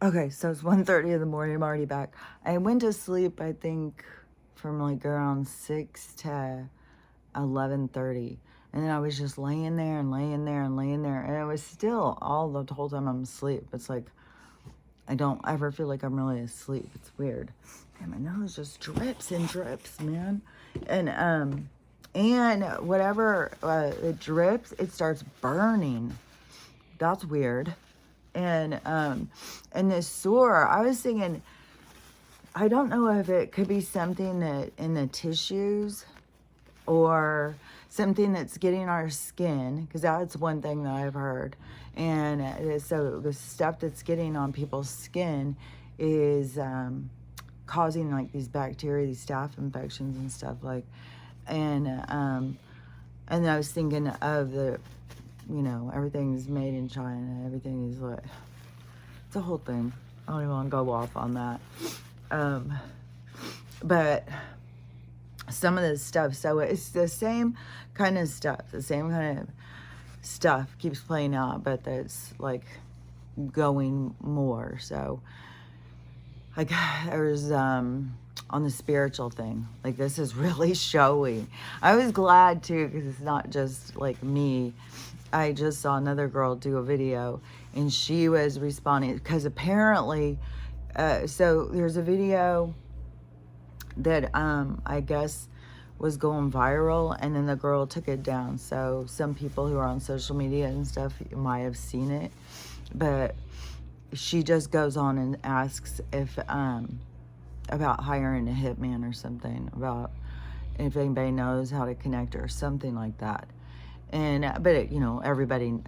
Okay, so it's 1:30 in the morning. I'm already back. I went to sleep, I think, from like around 6 to 11:30. And then I was just laying there and laying there and laying there. And it was still all the whole time I'm asleep. It's like I don't ever feel like I'm really asleep. It's weird. And my nose just drips and drips, man. And whatever it drips, it starts burning. That's weird. And this sore, I was thinking, I don't know if it could be something that in the tissues or something that's getting our skin, because that's one thing that I've heard. And so the stuff that's getting on people's skin is causing like these bacteria, these staph infections and stuff like. And I was thinking of everything's made in China. Everything is like, it's a whole thing. I don't even want to go off on that. But some of this stuff, so it's the same kind of stuff. The same kind of stuff keeps playing out, but that's like going more. So like there's on the spiritual thing, like this is really showing. I was glad too, because it's not just like me. I just saw another girl do a video and she was responding because apparently so there's a video that I guess was going viral, and then the girl took it down. So some people who are on social media and stuff might have seen it, but she just goes on and asks if about hiring a hitman or something, about if anybody knows how to connect her or something like that. And but everybody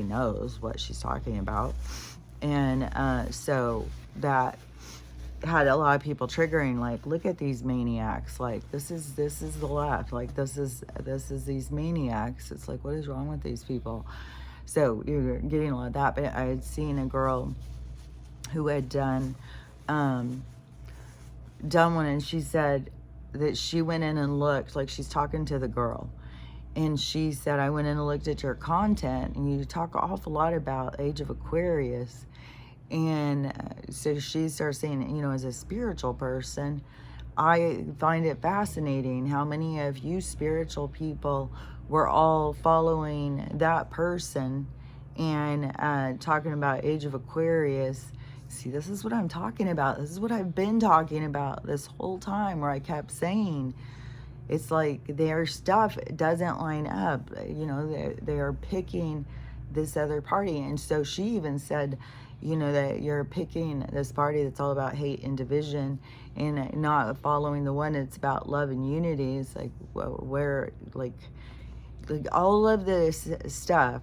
knows what she's talking about. And so that had a lot of people triggering, like, look at these maniacs, like this is the left, like this is these maniacs. It's like, what is wrong with these people? So you're getting a lot of that. But I had seen a girl who had done one, and she said that she went in and looked, like she's talking to the girl, and she said, I went in and looked at your content, and you talk an awful lot about Age of Aquarius. And so she starts saying, as a spiritual person, I find it fascinating how many of you spiritual people were all following that person and talking about Age of Aquarius. See, this is what I'm talking about. This is what I've been talking about this whole time, where I kept saying, it's like their stuff doesn't line up. They are picking this other party. And so she even said, that you're picking this party that's all about hate and division and not following the one that's about love and unity. It's like, where like all of this stuff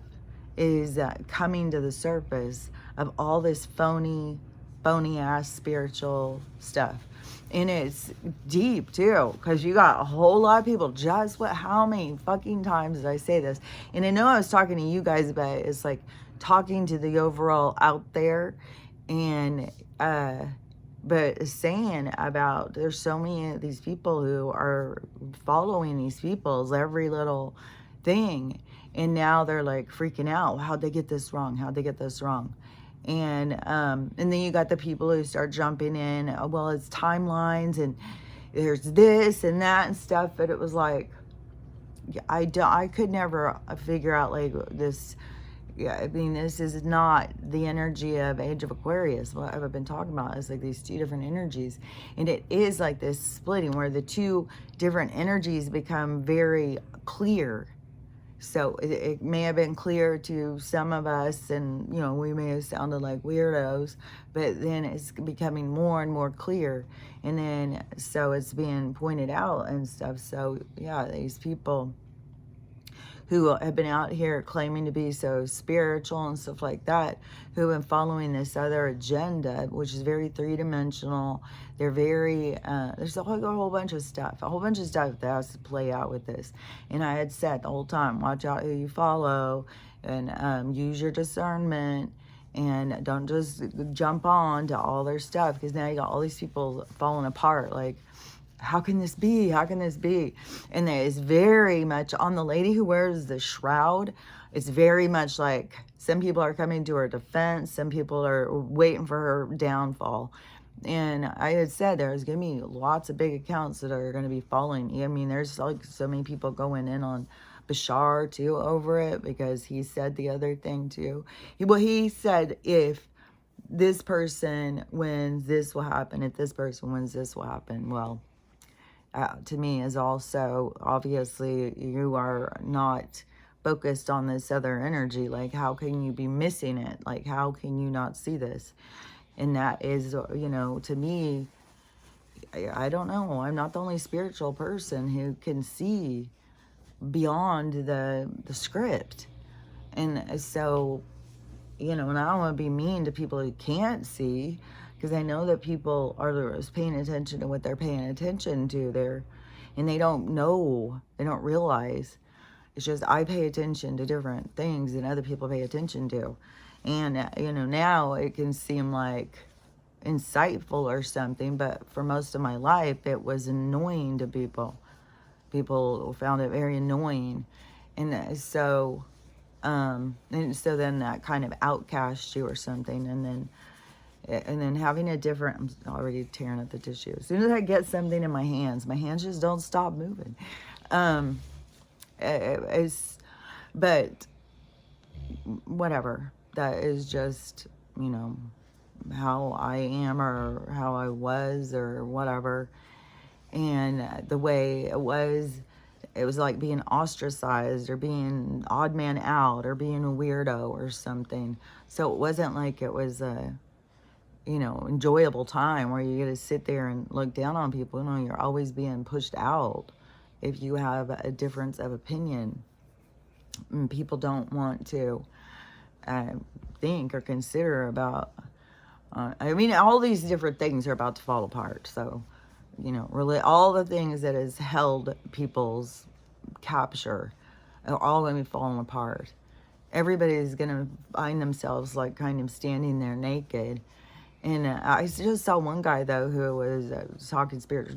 is coming to the surface of all this phony ass spiritual stuff. And it's deep too, because you got a whole lot of people. How many fucking times did I say this? And I know I was talking to you guys, but it's like talking to the overall out there. And but saying about, there's so many of these people who are following these people's every little thing, and now they're like freaking out. How'd they get this wrong? And then you got the people who start jumping in. Oh, well, it's timelines and there's this and that and stuff. But it was like, I could never figure out like this. Yeah, I mean, this is not the energy of Age of Aquarius. What I've been talking about is like these two different energies. And it is like this splitting where the two different energies become very clear. So it may have been clear to some of us, and we may have sounded like weirdos, but then it's becoming more and more clear, and then so it's being pointed out and stuff. So yeah, these people who have been out here claiming to be so spiritual and stuff like that, who have been following this other agenda, which is very three-dimensional. They're very, there's a whole bunch of stuff that has to play out with this. And I had said the whole time, watch out who you follow, and use your discernment, and don't just jump on to all their stuff, because now you got all these people falling apart, like, how can this be? And there is very much on the lady who wears the shroud. It's very much like some people are coming to her defense, some people are waiting for her downfall. And I had said there's going to be lots of big accounts that are going to be following. I mean, there's like so many people going in on Bashar too over it because he said the other thing too. He said if this person wins, this will happen. If this person wins, this will happen. Well, to me is also obviously you are not focused on this other energy. Like, how can you be missing it? Like, how can you not see this? And that is, to me, I don't know. I'm not the only spiritual person who can see beyond the script. And so, and I don't want to be mean to people who can't see, because I know that people are paying attention to what they're paying attention to. And they don't know, they don't realize. It's just I pay attention to different things than other people pay attention to. And, now it can seem like insightful or something, but for most of my life, it was annoying to people. People found it very annoying. And so then that kind of outcasts you or something. And then having a different, I'm already tearing up the tissue. As soon as I get something in my hands just don't stop moving. But whatever, that is just, how I am or how I was or whatever. And the way it was like being ostracized or being odd man out or being a weirdo or something. So it wasn't like it was a, enjoyable time where you get to sit there and look down on people. You're always being pushed out if you have a difference of opinion. And people don't want to think or consider about, all these different things are about to fall apart. So, really all the things that has held people's capture are all going to be falling apart. Everybody's going to find themselves like kind of standing there naked. And I just saw one guy, though, who was talking spirit.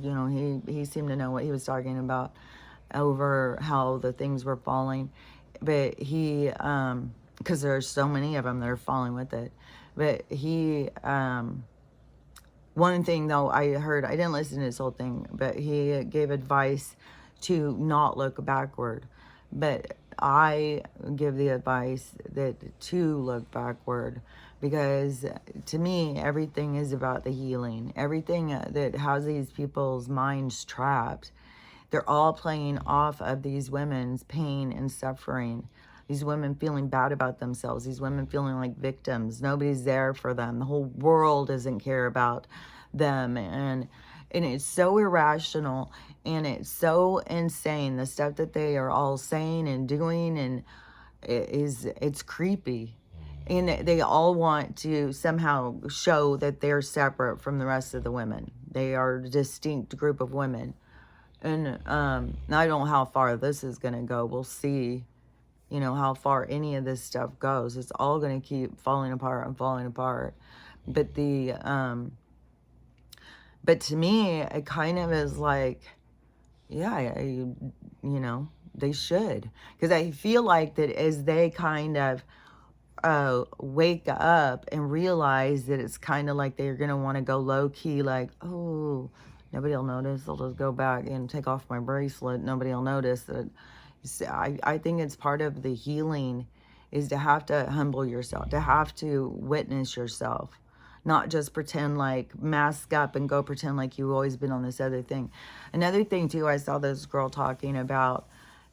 He seemed to know what he was talking about over how the things were falling. But he, because there's so many of them that are falling with it. But he, one thing, though, I heard, I didn't listen to this whole thing, but he gave advice to not look backward. But I give the advice that to look backward, because to me, everything is about the healing. Everything that has these people's minds trapped, they're all playing off of these women's pain and suffering. These women feeling bad about themselves. These women feeling like victims. Nobody's there for them. The whole world doesn't care about them. And it's so irrational, and it's so insane, the stuff that they are all saying and doing, and it's creepy. And they all want to somehow show that they're separate from the rest of the women. They are a distinct group of women. And I don't know how far this is going to go. We'll see, how far any of this stuff goes. It's all going to keep falling apart and falling apart. But but to me, it kind of is like, yeah, they should. Because I feel like that as they kind of wake up and realize that it's kind of like they're going to want to go low-key, like, oh, nobody will notice. I'll just go back and take off my bracelet. Nobody will notice that. I think it's part of the healing is to have to humble yourself, to have to witness yourself. Not just pretend like mask up and go pretend like you've always been on this other thing. Another thing too, I saw this girl talking about,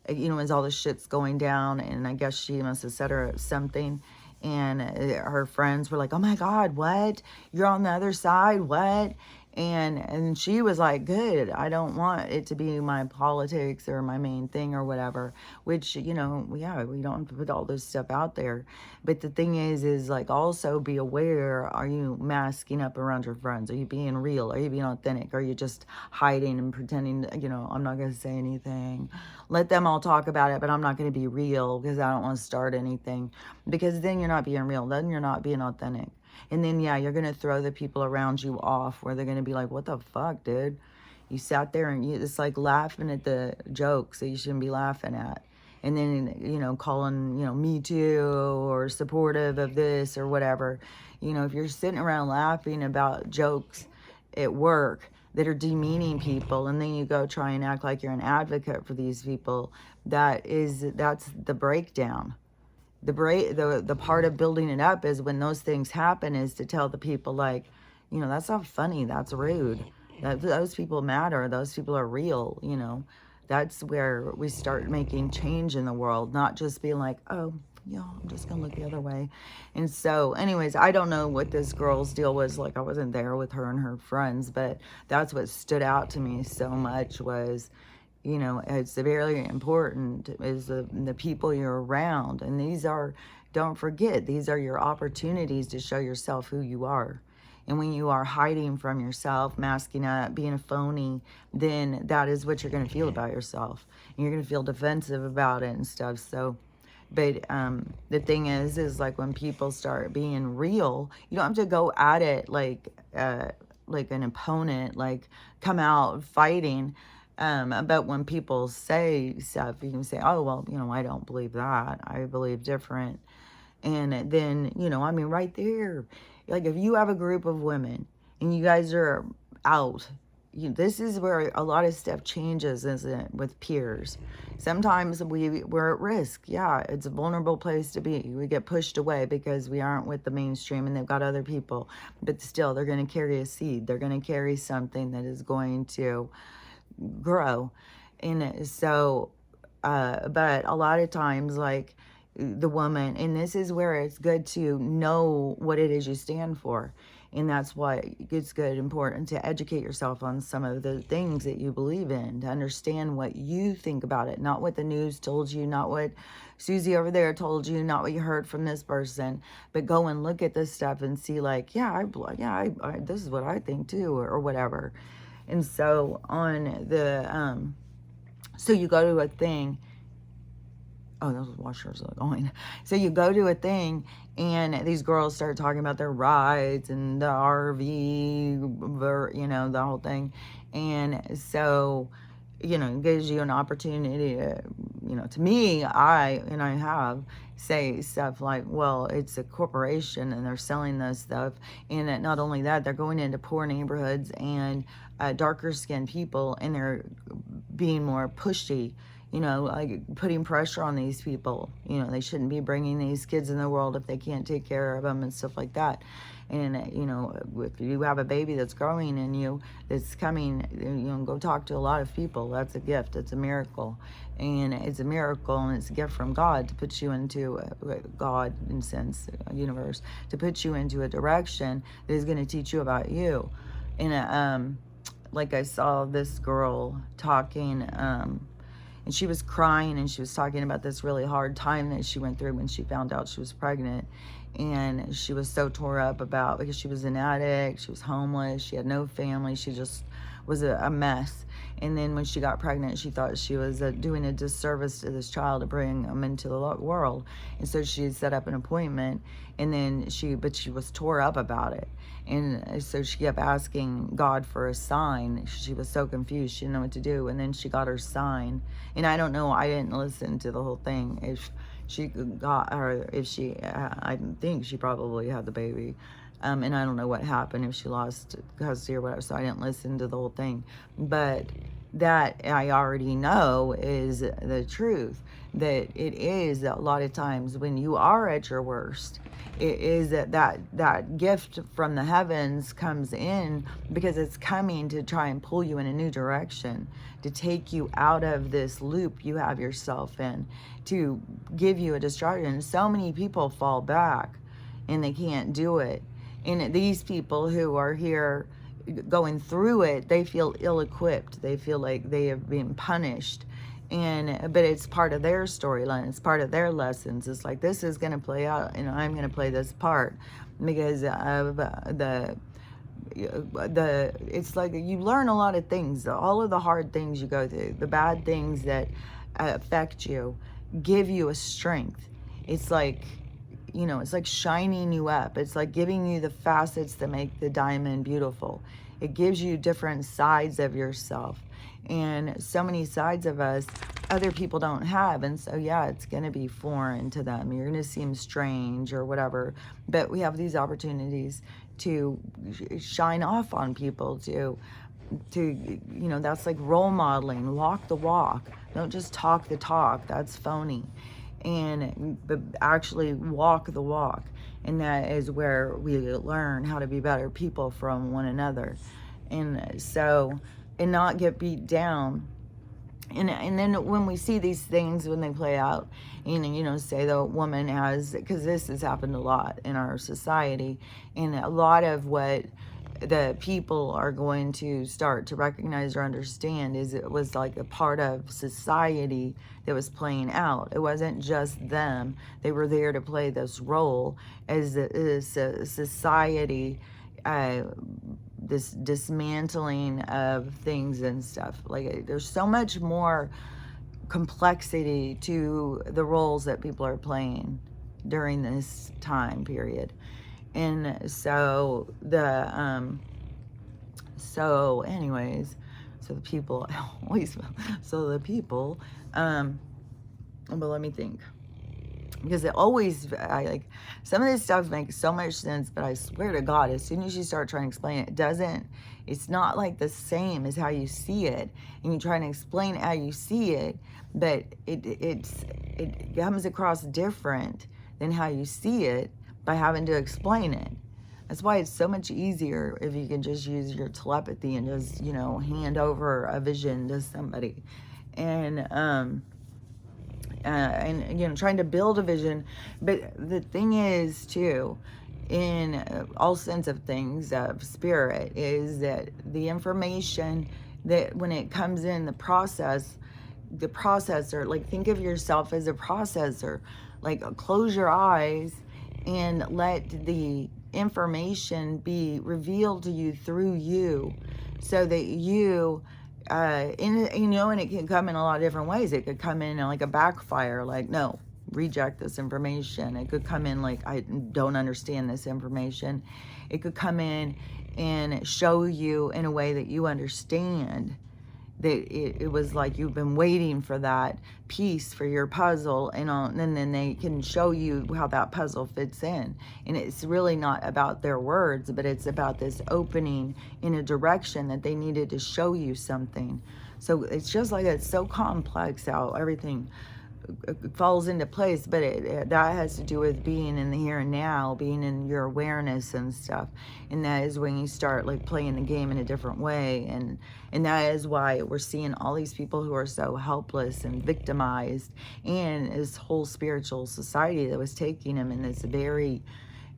as all this shit's going down, and I guess she must have said her something, and her friends were like, oh my God, what? You're on the other side, what? And she was like, good, I don't want it to be my politics or my main thing or whatever, which, yeah, we don't have to put all this stuff out there. But the thing is like, also be aware, are you masking up around your friends? Are you being real? Are you being authentic? Are you just hiding and pretending, I'm not going to say anything. Let them all talk about it, but I'm not going to be real because I don't want to start anything. Because then you're not being real. Then you're not being authentic. And then, yeah, you're going to throw the people around you off where they're going to be like, what the fuck, dude? You sat there and it's like laughing at the jokes that you shouldn't be laughing at. and then, you know, calling, you know, me too, or supportive of this or whatever. You know, if you're sitting around laughing about jokes at work that are demeaning people, and then you go try and act like you're an advocate for these people, that's the breakdown. The part of building it up is when those things happen, is to tell the people, like, you know, that's not funny, that's rude, those people matter, those people are real, you know. That's where we start making change in the world, not just being like, oh, yeah, I'm just gonna look the other way. And so anyways, I don't know what this girl's deal was, like I wasn't there with her and her friends, but that's what stood out to me so much was, you know, it's very important is the people you're around. And these are, don't forget, these are your opportunities to show yourself who you are. And when you are hiding from yourself, masking up, being a phony, then that is what you're going to feel about yourself. And you're going to feel defensive about it and stuff. So, but the thing is like when people start being real, you don't have to go at it like an opponent, like come out fighting. But when people say stuff, you can say, oh, well, you know, I don't believe that. I believe different. And then, you know, I mean, right there, like if you have a group of women and you guys are out, this is where a lot of stuff changes, isn't it, with peers. Sometimes we're at risk. Yeah, it's a vulnerable place to be. We get pushed away because we aren't with the mainstream and they've got other people. But still, they're going to carry a seed. They're going to carry something that is going to grow. And so, but a lot of times, like the woman, and this is where it's good to know what it is you stand for. And that's why it's good, important to educate yourself on some of the things that you believe in, to understand what you think about it, not what the news told you, not what Susie over there told you, not what you heard from this person, but go and look at this stuff and see, like, yeah, this is what I think too, or whatever. And so on the, so you go to a thing. Oh, those washers are going. So you go to a thing, and these girls start talking about their rides and the RV, you know, the whole thing. And so, you know, it gives you an opportunity to, you know, to me, I have say stuff like, well, it's a corporation and they're selling this stuff. And not only that, they're going into poor neighborhoods and darker skinned people, and they're being more pushy, you know, like putting pressure on these people. You know, they shouldn't be bringing these kids in the world if they can't take care of them and stuff like that. And, you know, if you have a baby that's growing in you, that's coming, you know, go talk to a lot of people. That's a gift. It's a miracle. And it's a miracle, and it's a gift from God to put you into, God, in a sense, universe, to put you into a direction that is going to teach you about you. And, like I saw this girl talking, and she was crying, and she was talking about this really hard time that she went through when she found out she was pregnant. And she was so tore up about, because she was an addict, she was homeless, she had no family, she just was a mess. And then when she got pregnant, she thought she was doing a disservice to this child to bring him into the world. And so she set up an appointment, and then she was tore up about it. And so she kept asking God for a sign. She was so confused, she didn't know what to do. And then she got her sign. And I don't know, I didn't listen to the whole thing. If she got, or if she, I think she probably had the baby. And I don't know what happened, if she lost custody or whatever, so I didn't listen to the whole thing. But that I already know is the truth, that it is a lot of times when you are at your worst, it is that gift from the heavens comes in, because it's coming to try and pull you in a new direction, to take you out of this loop you have yourself in, to give you a distraction. So many people fall back and they can't do it. And these people who are here going through it, they feel ill-equipped. They feel like they have been punished. But it's part of their storyline. It's part of their lessons. It's like, this is going to play out, and I'm going to play this part because of it's like you learn a lot of things. All of the hard things you go through, the bad things that affect you, give you a strength. It's like, you know, it's like shining you up. It's like giving you the facets that make the diamond beautiful. It gives you different sides of yourself. And so many sides of us other people don't have. And so, yeah, it's going to be foreign to them. You're going to seem strange or whatever. But we have these opportunities to shine off on people, that's like role modeling. Walk the walk. Don't just talk the talk. That's phony. But actually walk the walk. And that is where we learn how to be better people from one another. And not get beat down. And then when we see these things, when they play out, say the woman has, because this has happened a lot in our society, and a lot of what the people are going to start to recognize or understand is it was like a part of society that was playing out. It wasn't just them. They were there to play this role as a society, this dismantling of things and stuff. Like, there's so much more complexity to the roles that people are playing during this time period. And so the people but let me think, because some of this stuff makes so much sense, but I swear to God, as soon as you start trying to explain it, it's not like the same as how you see it, and you try to explain how you see it, but it comes across different than how you see it by having to explain it. That's why it's so much easier if you can just use your telepathy and just, hand over a vision to somebody. And trying to build a vision. But the thing is, too, in all sense of things, of spirit, is that the information that when it comes in the processor, like, think of yourself as a processor. Like, close your eyes and let the information be revealed to you through you, so that you and it can come in a lot of different ways. It could come in like a backfire, like, no, reject this information. It could come in like, I don't understand this information. It could come in and show you in a way that you understand, that it was like you've been waiting for that piece for your puzzle, and then they can show you how that puzzle fits in. And it's really not about their words, but it's about this opening in a direction that they needed to show you something. So it's just like, it's so complex how everything falls into place, but that has to do with being in the here and now, being in your awareness and stuff. And that is when you start like playing the game in a different way. And that is why we're seeing all these people who are so helpless and victimized, and this whole spiritual society that was taking them in this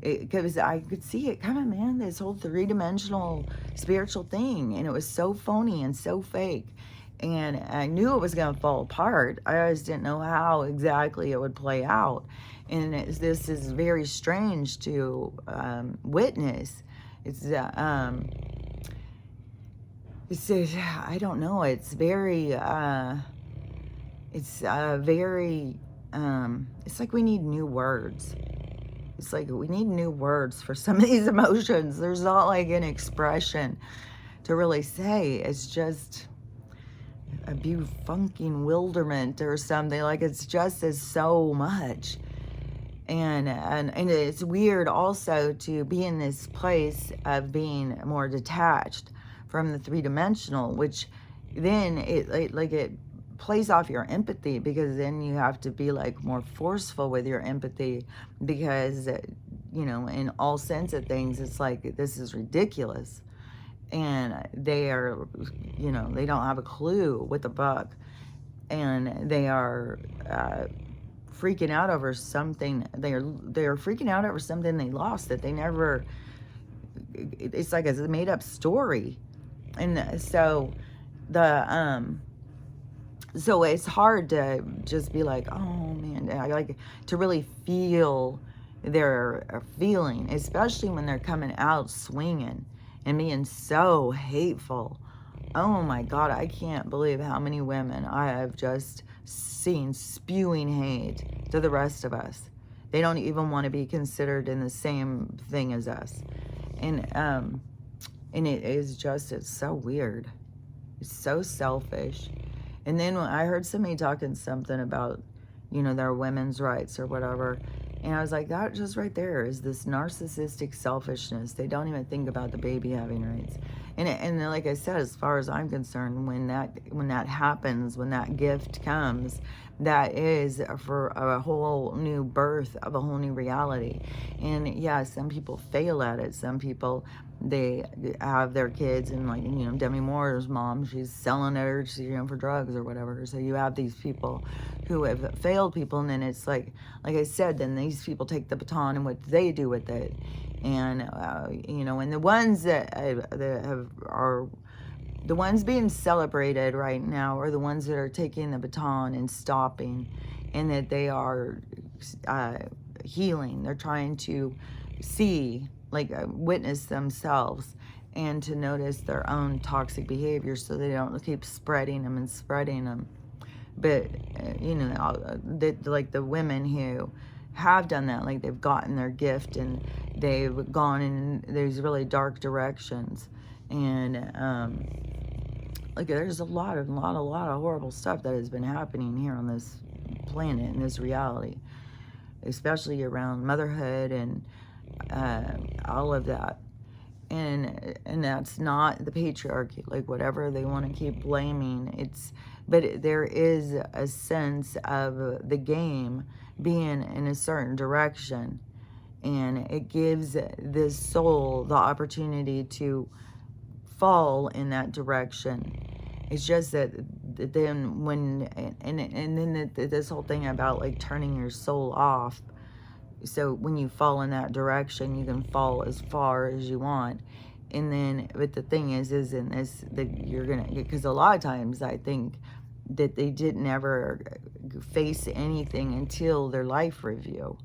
because I could see it coming, man, this whole 3-dimensional spiritual thing. And it was so phony and so fake. And I knew it was going to fall apart. I just didn't know how exactly it would play out. And this is very strange to witness. I don't know. It's very, it's like we need new words. It's like we need new words for some of these emotions. There's not like an expression to really say. It's just a funking wilderment or something. Like, it's just as so much. And it's weird also to be in this place of being more detached from the 3-dimensional, which then it plays off your empathy, because then you have to be like more forceful with your empathy, because in all sense of things, it's like, this is ridiculous. And they are, they don't have a clue with the buck, and they are freaking out over something. They are freaking out over something they lost, that they never. It's like a made up story, and so so it's hard to just be like, oh man, I like to really feel their feeling, especially when they're coming out swinging and being so hateful. Oh my God, I can't believe how many women I have just seen spewing hate to the rest of us. They don't even want to be considered in the same thing as us. And it is just, it's so weird. It's so selfish. And then when I heard somebody talking something about, you know, their women's rights or whatever, and I was like, that just right there is this narcissistic selfishness. They don't even think about the baby having rights. And like I said, as far as I'm concerned, when that happens, when that gift comes, that is for a whole new birth of a whole new reality. And yeah, some people fail at it. Some people, they have their kids, and like, you know, Demi Moore's mom, she's selling her, you know, for drugs or whatever. So you have these people who have failed people, and then it's like I said, then these people take the baton and what they do with it. And you know, and the ones that are the ones being celebrated right now are the ones that are taking the baton and stopping, and that they are healing. They're trying to see, like, witness themselves, and to notice their own toxic behavior so they don't keep spreading them and spreading them. But you know, like the women who have done that, like they've gotten their gift and they've gone in these really dark directions, and like there's a lot of horrible stuff that has been happening here on this planet, in this reality, especially around motherhood and all of that. And that's not the patriarchy, like whatever they want to keep blaming. But there is a sense of the game being in a certain direction, and it gives this soul the opportunity to fall in that direction. It's just that then when, and then this whole thing about like turning your soul off. So when you fall in that direction, you can fall as far as you want. And then, but the thing is in this, that you're going to, because a lot of times I think that they didn't ever face anything until their life review.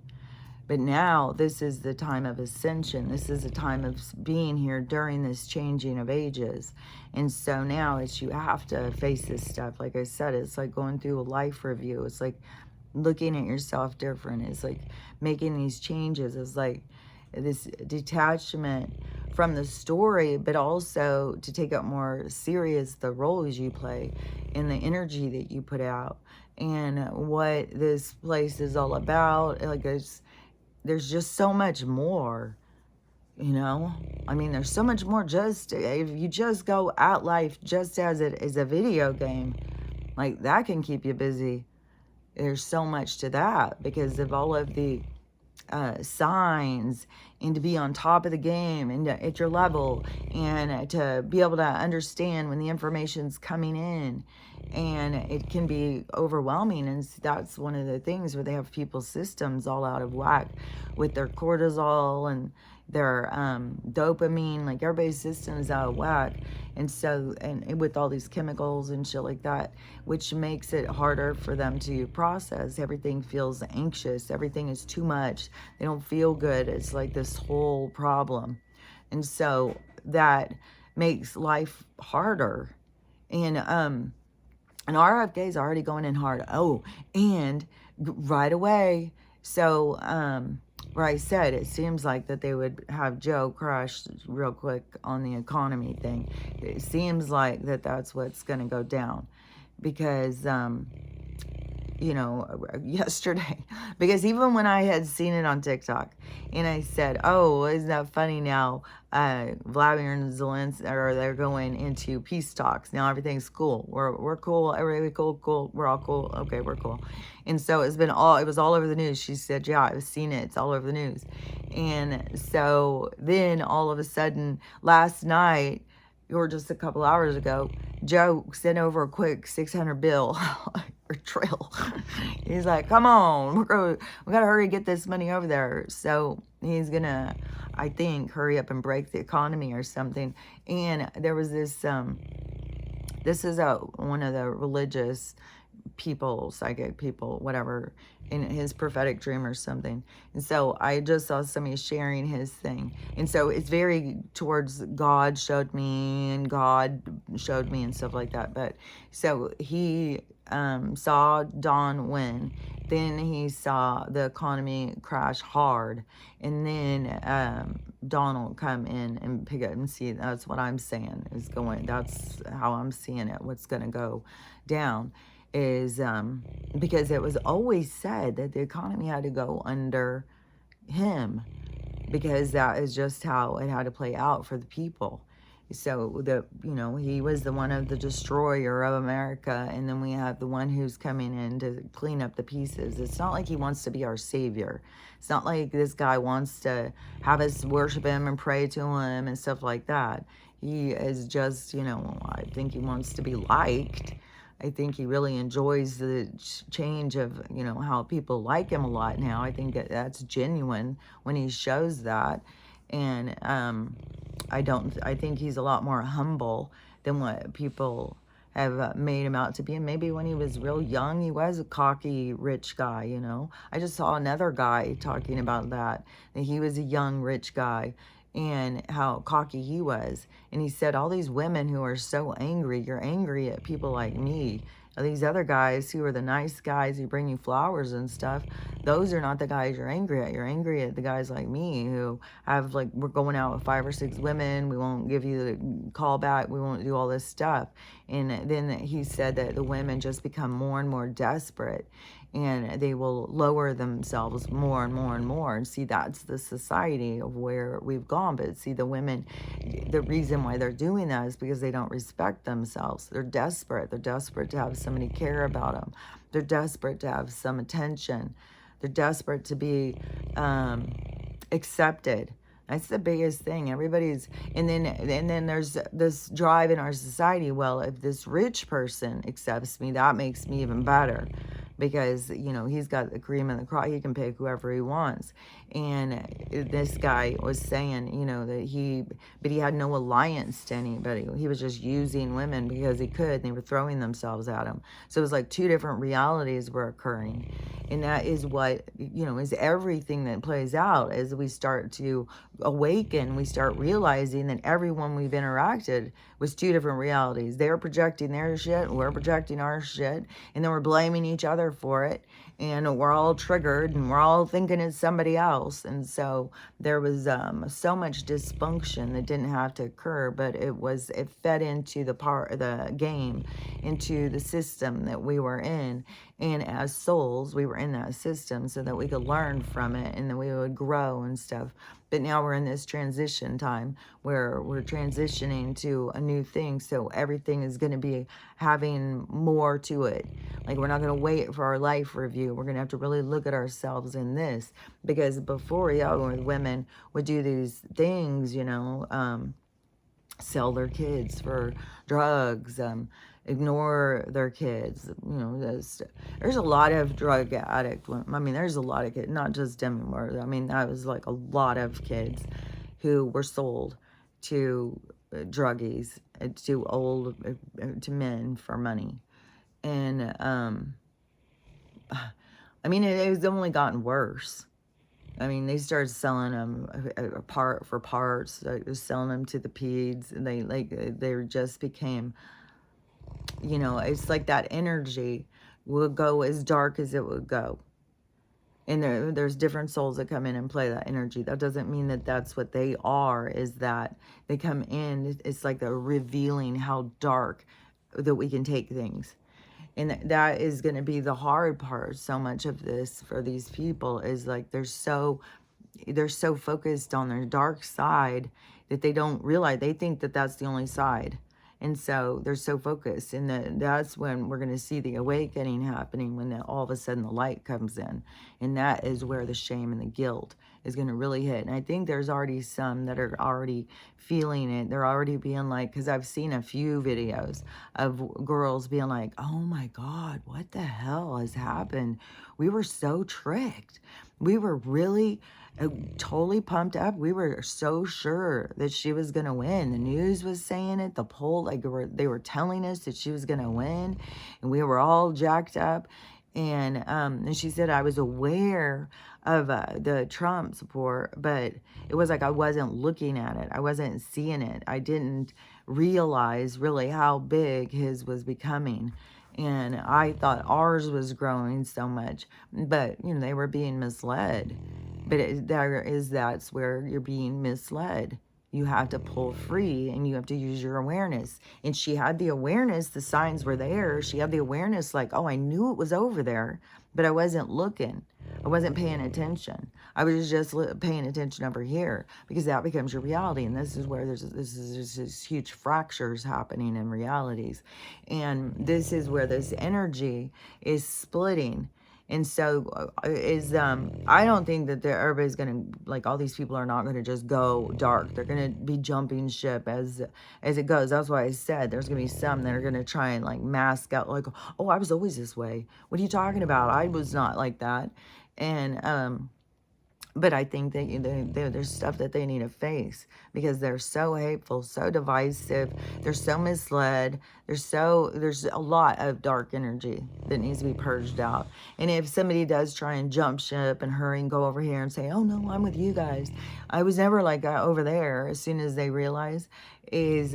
But now this is the time of ascension. This is the time of being here during this changing of ages. And so now it's, you have to face this stuff. Like I said, it's like going through a life review. It's like looking at yourself different. It's like making these changes. It's like this detachment from the story, but also to take up more serious the roles you play and the energy that you put out and what this place is all about. Like there's just so much more, you know? I mean, there's so much more. Just if you just go at life just as it is a video game, like that can keep you busy. There's so much to that because of all of the signs, and to be on top of the game and at your level, and to be able to understand when the information's coming in. And it can be overwhelming, and that's one of the things where they have people's systems all out of whack with their cortisol and their dopamine. Like everybody's system is out of whack, and so, and with all these chemicals and shit like that, which makes it harder for them to process. Everything feels anxious, everything is too much, they don't feel good. It's like this whole problem, and so that makes life harder. And RFK is already going in hard. Oh, and right away, so where I said it seems like that they would have Joe crash real quick on the economy thing. It seems like that that's what's going to go down, because you know, yesterday, because even when I had seen it on TikTok and I said, oh, isn't that funny now, Vladimir and Zelensky, or they're going into peace talks. Now everything's cool. We're cool. Everybody cool. We're all cool. Okay, we're cool. And so it was all over the news. She said, yeah, I've seen it. It's all over the news. And so then all of a sudden last night, or just a couple hours ago, Joe sent over a quick 600 bill or trill. He's like, come on, we got to hurry, get this money over there. So he's going to, I think, hurry up and break the economy or something. And there was this, this is one of the religious people, psychic people, whatever, in his prophetic dream or something. And so I just saw somebody sharing his thing. And so it's very towards God showed me and stuff like that. But so he saw Dawn win, Then he saw the economy crash hard, and then Donald come in and pick up and see. That's what I'm saying is going. That's how I'm seeing it. What's going to go down is because it was always said that the economy had to go under him, because that is just how it had to play out for the people. So he was the one of the destroyer of America, and then we have the one who's coming in to clean up the pieces. It's not like he wants to be our savior. It's not like this guy wants to have us worship him and pray to him and stuff like that. He is just, I think he wants to be liked. I think he really enjoys the change of, how people like him a lot now. I think that's genuine when he shows that. And I think he's a lot more humble than what people have made him out to be. And maybe when he was real young, he was a cocky, rich guy, I just saw another guy talking about that he was a young, rich guy and how cocky he was. And he said, all these women who are so angry, you're angry at people like me. These other guys who are the nice guys who bring you flowers and stuff, those are not the guys you're angry at. You're angry at the guys like me who have, like, we're going out with 5 or 6 women. We won't give you the call back. We won't do all this stuff. And then he said that the women just become more and more desperate, and they will lower themselves more and more and more. And see, that's the society of where we've gone. But see, the women, the reason why they're doing that is because they don't respect themselves. They're desperate. They're desperate to have somebody care about them. They're desperate to have some attention. They're desperate to be accepted. That's the biggest thing. Everybody's, and then there's this drive in our society. Well, if this rich person accepts me, that makes me even better, because he's got the cream of the crop. He can pick whoever he wants. And this guy was saying, that he had no alliance to anybody. He was just using women because he could, and they were throwing themselves at him. So it was like 2 different realities were occurring. And that is what, is everything that plays out as we start to awaken. We start realizing that everyone we've interacted was 2 different realities. They're projecting their shit, we're projecting our shit, and then we're blaming each other for it, and we're all triggered, and we're all thinking it's somebody else. And so there was so much dysfunction that didn't have to occur, but it fed into the game, into the system that we were in. And as souls, we were in that system so that we could learn from it, and then we would grow and stuff. But now we're in this transition time where we're transitioning to a new thing. So everything is going to be having more to it. Like, we're not going to wait for our life review. We're going to have to really look at ourselves in this. Because before, women would do these things, sell their kids for drugs, ignore their kids. There's a lot of drug addict. I mean, there's a lot of kids, not just Demi Moore. I mean, that was like a lot of kids who were sold to druggies, to men for money. And I mean, it has only gotten worse. I mean, they started selling them for parts, selling them to the peds, and they just became, it's like that energy will go as dark as it would go. And there's different souls that come in and play that energy. That doesn't mean that that's what they are, is that they come in, it's like they're revealing how dark that we can take things. And that is going to be the hard part. So much of this for these people is like they're so focused on their dark side that they don't realize, they think that that's the only side. And so they're so focused, and that's when we're going to see the awakening happening, when all of a sudden the light comes in. And that is where the shame and the guilt is going to really hit. And I think there's already some that are already feeling it. They're already being like, because I've seen a few videos of girls being like, oh my God, what the hell has happened? We were so tricked. We were really totally pumped up. We were so sure that she was going to win. The news was saying it. The poll, they were telling us that she was going to win. And we were all jacked up. And she said, I was aware of the Trump support, but it was like I wasn't looking at it. I wasn't seeing it. I didn't realize really how big his was becoming. And I thought ours was growing so much, but they were being misled. But that's where you're being misled. You have to pull free and you have to use your awareness. And she had the awareness, the signs were there. She had the awareness, like, oh, I knew it was over there, but I wasn't looking. I wasn't paying attention. I was just paying attention over here, because that becomes your reality. And this is where there's this huge fractures happening in realities. And this is where this energy is splitting. And so I don't think that everybody's going to, like, all these people are not going to just go dark. They're going to be jumping ship as it goes. That's why I said there's going to be some that are going to try and, like, mask out, like, oh, I was always this way. What are you talking about? I was not like that. And but I think that there's stuff that they need to face, because they're so hateful, so divisive, they're so misled, there's a lot of dark energy that needs to be purged out. And if somebody does try and jump ship and hurry and go over here and say, oh no, I'm with you guys, I was never like that over there, as soon as they realize is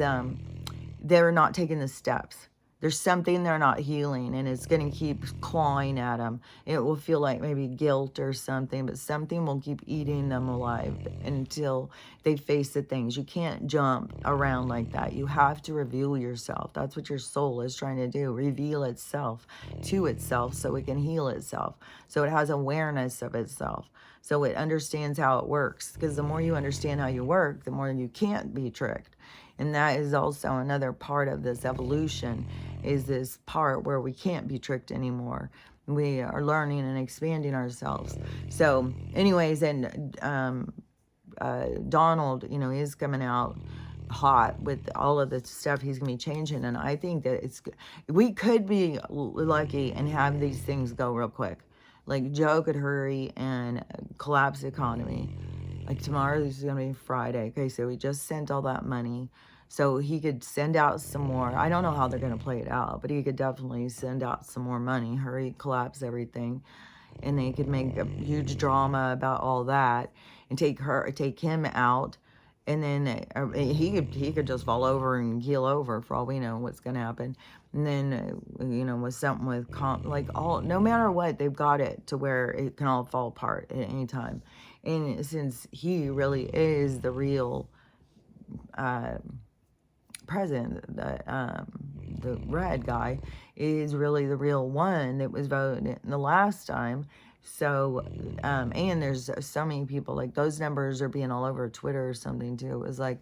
they're not taking the steps. There's something they're not healing, and it's going to keep clawing at them. It will feel like maybe guilt or something, but something will keep eating them alive until they face the things. You can't jump around like that. You have to reveal yourself. That's what your soul is trying to do, reveal itself to itself so it can heal itself, so it has awareness of itself, so it understands how it works. Because the more you understand how you work, the more you can't be tricked. And that is also another part of this evolution, is this part where we can't be tricked anymore. We are learning and expanding ourselves. So anyways, and Donald, is coming out hot with all of the stuff he's going to be changing. And I think that we could be lucky and have these things go real quick. Like Joe could hurry and collapse the economy. Like tomorrow, this is going to be Friday. Okay, so we just sent all that money. So he could send out some more. I don't know how they're going to play it out, but he could definitely send out some more money, hurry, collapse everything. And they could make a huge drama about all that and take him out. And then he could just fall over and keel over, for all we know what's going to happen. And then, with something with, no matter what, they've got it to where it can all fall apart at any time. And since he really is the real president, the red guy is really the real one that was voted the last time. So, and there's so many people, like those numbers are being all over Twitter or something too. It was like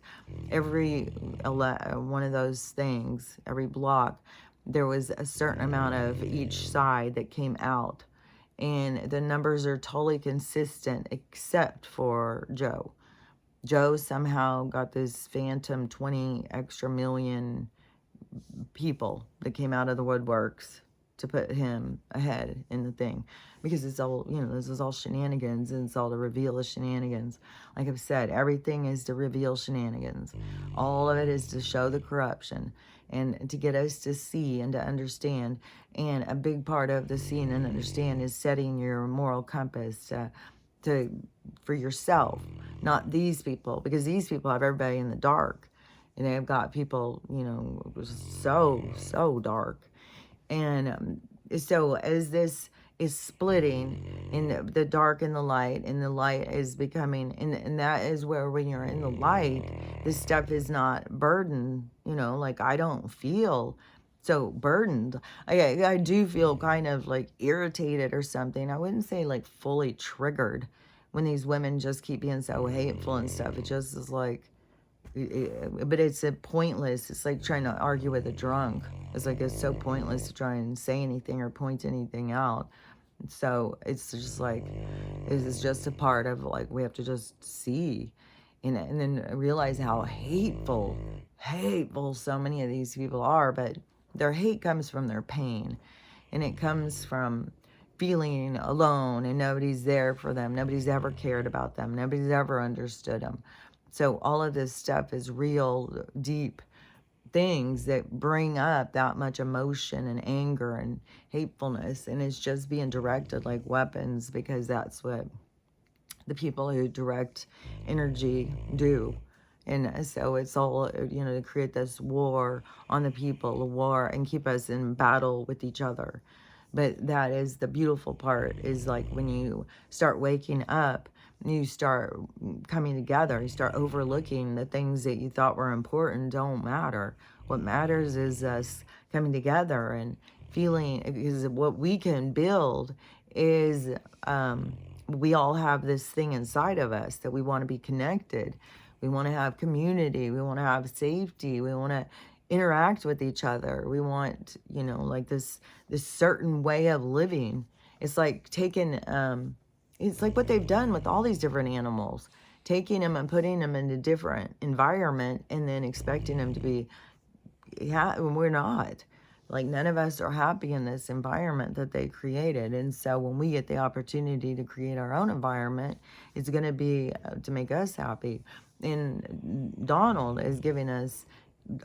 every one of those things, every block, there was a certain amount of each side that came out. And the numbers are totally consistent except for Joe. Joe somehow got this phantom 20 extra million people that came out of the woodworks to put him ahead in the thing, because it's all, this is all shenanigans, and it's all to reveal the shenanigans. Like I've said, everything is to reveal shenanigans. All of it is to show the corruption and to get us to see and to understand. And a big part of the seeing and understand is setting your moral compass for yourself, not these people, because these people have everybody in the dark, and they've got people, so dark. And so as this is splitting in the dark and the light is becoming, and that is where, when you're in the light, this stuff is not burdened, like I don't feel so burdened. I do feel kind of like irritated or something. I wouldn't say like fully triggered when these women just keep being so hateful and stuff. It just is like, but it's pointless. It's like trying to argue with a drunk. It's so pointless to try and say anything or point anything out. So it's just like, it's just a part of, like, we have to just see and then realize how hateful so many of these people are. But their hate comes from their pain, and it comes from feeling alone and nobody's there for them. Nobody's ever cared about them. Nobody's ever understood them. So all of this stuff is real deep things that bring up that much emotion and anger and hatefulness, and it's just being directed like weapons, because that's what the people who direct energy do. And so it's all, to create this war on the people, a war, and keep us in battle with each other. But that is the beautiful part, is like when you start waking up, you start coming together, you start overlooking the things that you thought were important don't matter. What matters is us coming together and feeling, because what we can build is, we all have this thing inside of us that we want to be connected. We want to have community. We want to have safety. We want to interact with each other. We want, like this certain way of living. It's like taking, it's like what they've done with all these different animals, taking them and putting them in a different environment and then expecting them to be, yeah, we're not. Like, none of us are happy in this environment that they created. And so when we get the opportunity to create our own environment, it's going to be to make us happy. And Donald is giving us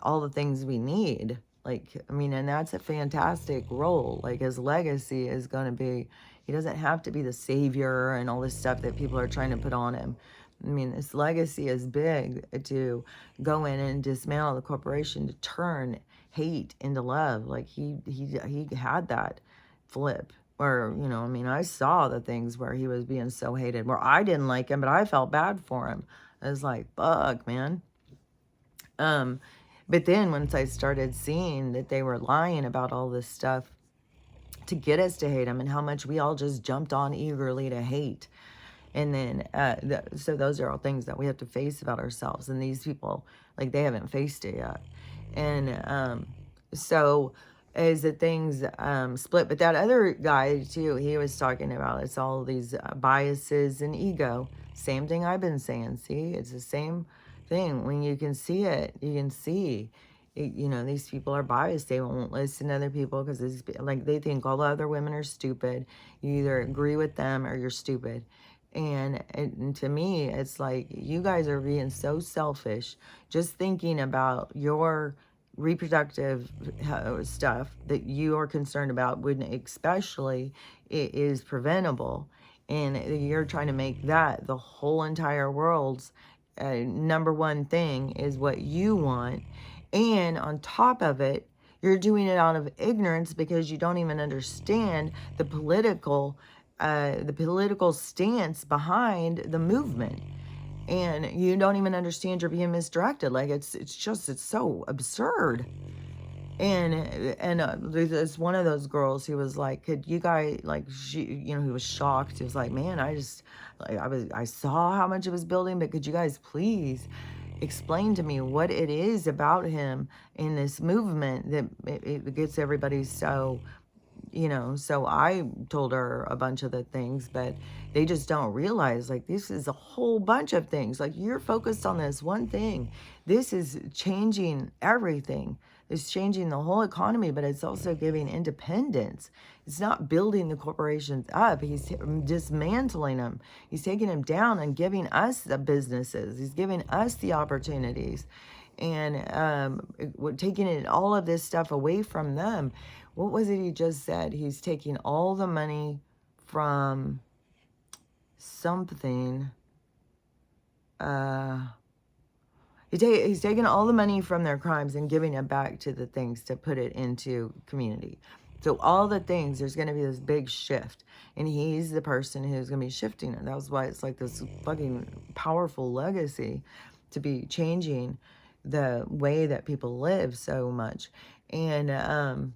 all the things we need. Like, I mean, and that's a fantastic role. Like, his legacy is going to be, he doesn't have to be the savior and all this stuff that people are trying to put on him. I mean, his legacy is big, to go in and dismantle the corporation, to turn hate into love. Like, he had that flip. Or, I mean, I saw the things where he was being so hated, where I didn't like him, but I felt bad for him. I was like, fuck, man. But then once I started seeing that they were lying about all this stuff to get us to hate him, and how much we all just jumped on eagerly to hate. And then, so those are all things that we have to face about ourselves. And these people, like, they haven't faced it yet. And so as the things split. But that other guy, too, he was talking about, it's all these biases and ego. Same thing I've been saying. See, it's the same thing. When you can see it, you can see. These people are biased. They won't listen to other people because, like, they think all the other women are stupid. You either agree with them or you're stupid. And to me, it's like, you guys are being so selfish, just thinking about your reproductive stuff that you are concerned about, when especially it is preventable. And you're trying to make that the whole entire world's number one thing, is what you want. And on top of it, you're doing it out of ignorance, because you don't even understand the political stance behind the movement. And you don't even understand you're being misdirected. Like, it's so absurd. And there's one of those girls who was like, could you guys, like, he was shocked. He was like, man, I saw how much it was building, but could you guys please explain to me what it is about him in this movement that it gets everybody so, so I told her a bunch of the things, but they just don't realize, like, this is a whole bunch of things. Like, you're focused on this one thing. This is changing everything. It's changing the whole economy, but it's also giving independence. It's not building the corporations up. He's dismantling them. He's taking them down and giving us the businesses. He's giving us the opportunities, and we're taking all of this stuff away from them. What was it he just said? He's taking all the money from something. He's taking all the money from their crimes and giving it back to the things to put it into community. So all the things, there's going to be this big shift. And he's the person who's going to be shifting it. That's why it's like this fucking powerful legacy, to be changing the way that people live so much. And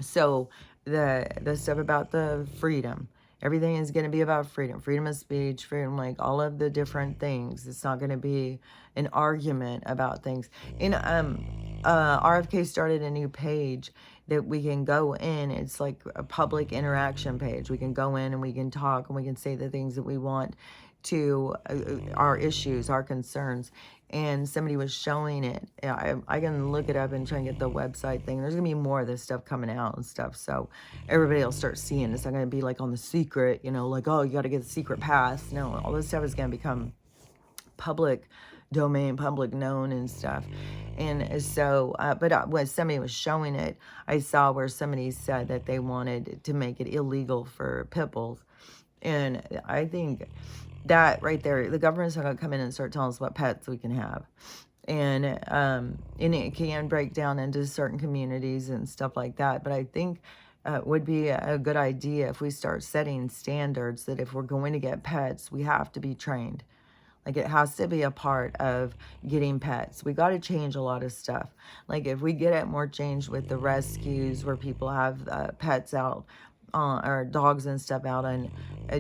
so the stuff about the freedom, everything is going to be about freedom of speech, freedom, like all of the different things. It's not going to be an argument about things. And RFK started a new page that we can go in. It's like a public interaction page. We can go in and we can talk and we can say the things that we want to, our issues, our concerns. And somebody was showing it. I can look it up and try and get the website thing. There's going to be more of this stuff coming out and stuff. So everybody will start seeing. It's not going to be like on the secret, like, oh, you got to get the secret pass. No, all this stuff is going to become public domain, public known and stuff. And so, but when somebody was showing it, I saw where somebody said that they wanted to make it illegal for pit bulls. And I think that right there, the government's not going to come in and start telling us what pets we can have. And it can break down into certain communities and stuff like that. But I think would be a good idea if we start setting standards that if we're going to get pets, we have to be trained. Like it has to be a part of getting pets. We got to change a lot of stuff. Like if we get it more changed with the rescues where people have pets out or dogs and stuff out in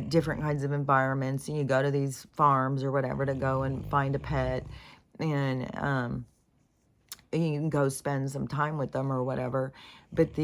different kinds of environments, and you go to these farms or whatever to go and find a pet, and you can go spend some time with them or whatever. But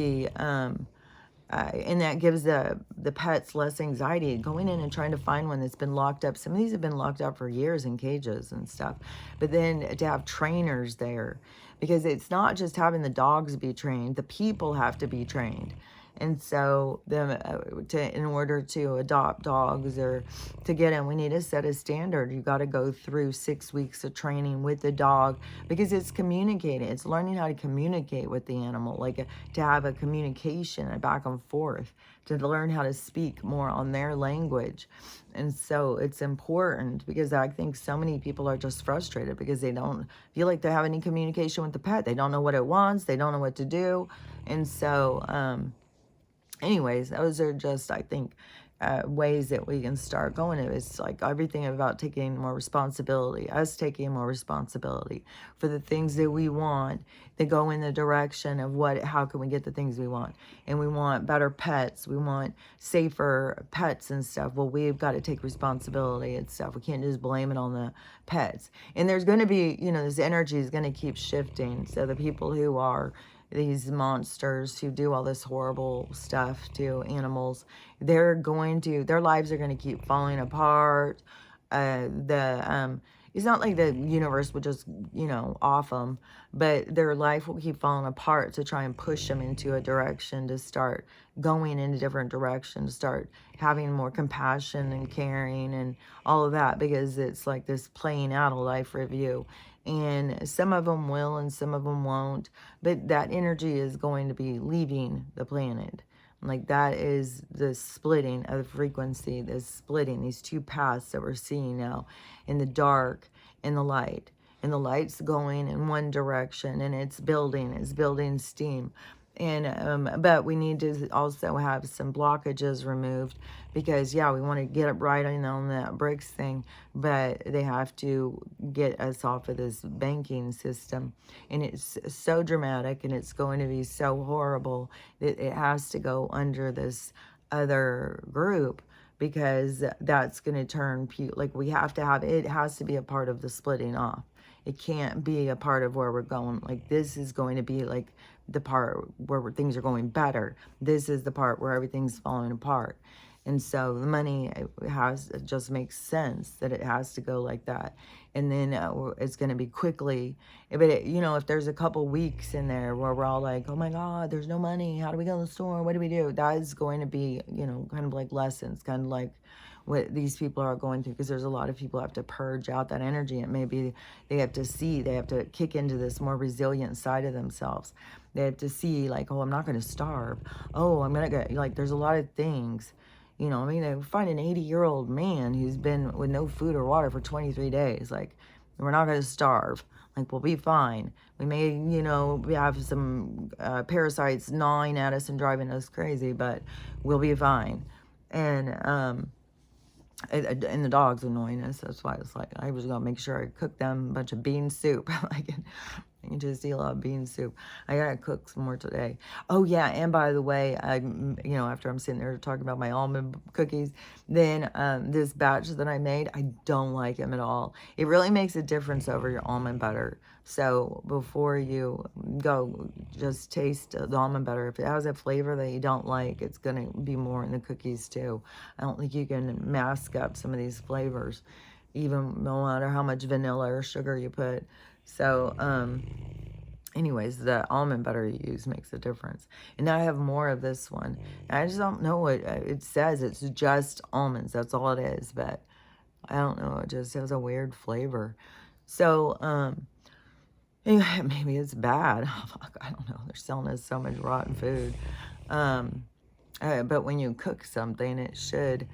and that gives the pets less anxiety going in and trying to find one that's been locked up. Some of these have been locked up for years in cages and stuff. But then to have trainers there, because it's not just having the dogs be trained, the people have to be trained. And so in order to adopt dogs or to get them, we need to set a standard. You got to go through 6 weeks of training with the dog, because it's communicating. It's learning how to communicate with the animal, like to have a communication, a back and forth, to learn how to speak more on their language. And so it's important, because I think so many people are just frustrated because they don't feel like they have any communication with the pet. They don't know what it wants. They don't know what to do. And so, anyways, those are just, I think, ways that we can start going. It's like everything about taking more responsibility, us taking more responsibility for the things that we want, that go in the direction of how can we get the things we want. And we want better pets. We want safer pets and stuff. Well, we've got to take responsibility and stuff. We can't just blame it on the pets. And there's going to be, this energy is going to keep shifting. So the people who are these monsters who do all this horrible stuff to animals, their lives are going to keep falling apart. It's not like the universe would just, off them, but their life will keep falling apart to try and push them into a direction, to start going in a different direction, to start having more compassion and caring and all of that, because it's like this playing out a life review. And some of them will and some of them won't, but that energy is going to be leaving the planet. Like that is the splitting of the frequency, this splitting, these two paths that we're seeing now, in the dark and the light. And the light's going in one direction, and it's building steam. And but we need to also have some blockages removed, because we want to get it right on that BRICS thing, but they have to get us off of this banking system. And it's so dramatic, and it's going to be so horrible that it has to go under this other group, because that's going to turn like we have to have it has to be a part of the splitting off. It can't be a part of where we're going. Like this is going to be like the part where things are going better. This is the part where everything's falling apart. And so the money it just makes sense that it has to go like that. And then it's going to be quickly. But, if there's a couple weeks in there where we're all like, oh my God, there's no money. How do we go to the store? What do we do? That is going to be, kind of like lessons, kind of like what these people are going through, because there's a lot of people who have to purge out that energy. And maybe they have to kick into this more resilient side of themselves. They have to see like, oh, I'm not going to starve. Oh, I'm going to go, like, there's a lot of things, they find an 80-year-old man who's been with no food or water for 23 days. Like, we're not going to starve. Like, we'll be fine. We may, we have some parasites gnawing at us and driving us crazy, but we'll be fine. And the dog's annoying us. That's why it's like I was gonna make sure I cook them a bunch of bean soup. I can just eat a lot of bean soup. I gotta cook some more today. Oh yeah, and by the way, after I'm sitting there talking about my almond cookies, then this batch that I made, I don't like them at all. It really makes a difference over your almond butter. So before you go, just taste the almond butter. If it has a flavor that you don't like, it's going to be more in the cookies too. I don't think you can mask up some of these flavors, even no matter how much vanilla or sugar you put. So, anyways, the almond butter you use makes a difference. And now I have more of this one. And I just don't know what it says. It's just almonds. That's all it is. But I don't know. It just has a weird flavor. So, maybe it's bad. I don't know. They're selling us so much rotten food. But when you cook something, it should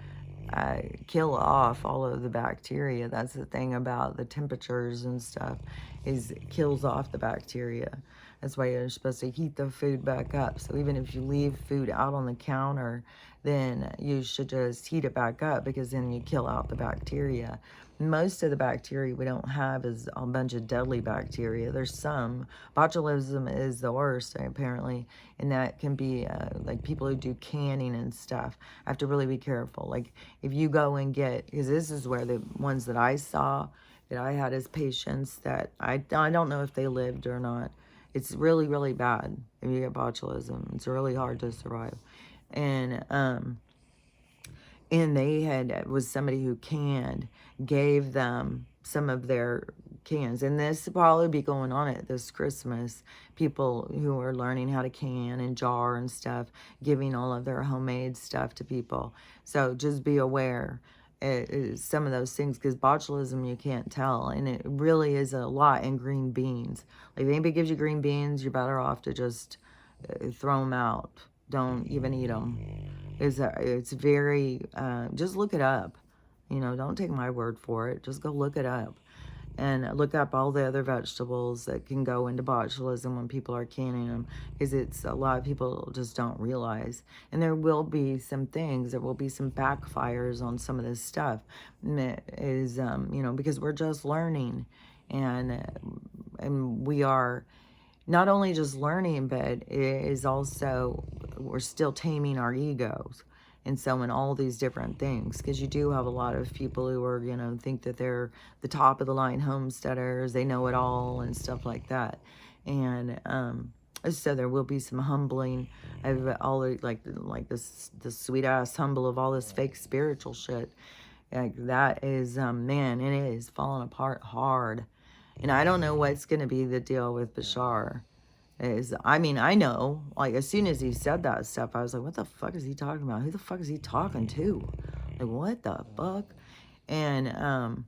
kill off all of the bacteria. That's the thing about the temperatures and stuff, is it kills off the bacteria. That's why you're supposed to heat the food back up. So even if you leave food out on the counter, then you should just heat it back up, because then you kill out the bacteria. Most of the bacteria we don't have is a bunch of deadly bacteria. There's some. Botulism is the worst, apparently, and that can be like people who do canning and stuff have to really be careful. Like if you go and get, because this is where the ones that I saw that I had as patients that I don't know if they lived or not. It's really, really bad if you get botulism. It's really hard to survive. And they had, was somebody who canned, gave them some of their cans. And this will probably be going on at this Christmas. People who are learning how to can and jar and stuff, giving all of their homemade stuff to people. So just be aware. Some of those things, because botulism you can't tell, and it really is a lot in green beans. Like if anybody gives you green beans, you're better off to just throw them out. Don't even eat them. It's very, just look it up. You know, don't take my word for it. Just go look it up. And look up all the other vegetables that can go into botulism when people are canning them, because it's a lot of people just don't realize. And there will be some things, there will be some backfires on some of this stuff. And it is, you know, because we're just learning, and we are not only just learning, but it is also, we're still taming our egos. And so in all these different things, because you do have a lot of people who are, you know, think that they're the top of the line homesteaders, they know it all and stuff like that. And so there will be some humbling of all the, like this sweet ass humble of all this fake spiritual shit. Like that is, man, it is falling apart hard. And I don't know what's going to be the deal with Bashar. I mean, I know, like, as soon as he said that stuff, I was like, what the fuck is he talking about? Who the fuck is he talking to? Like, what the fuck? And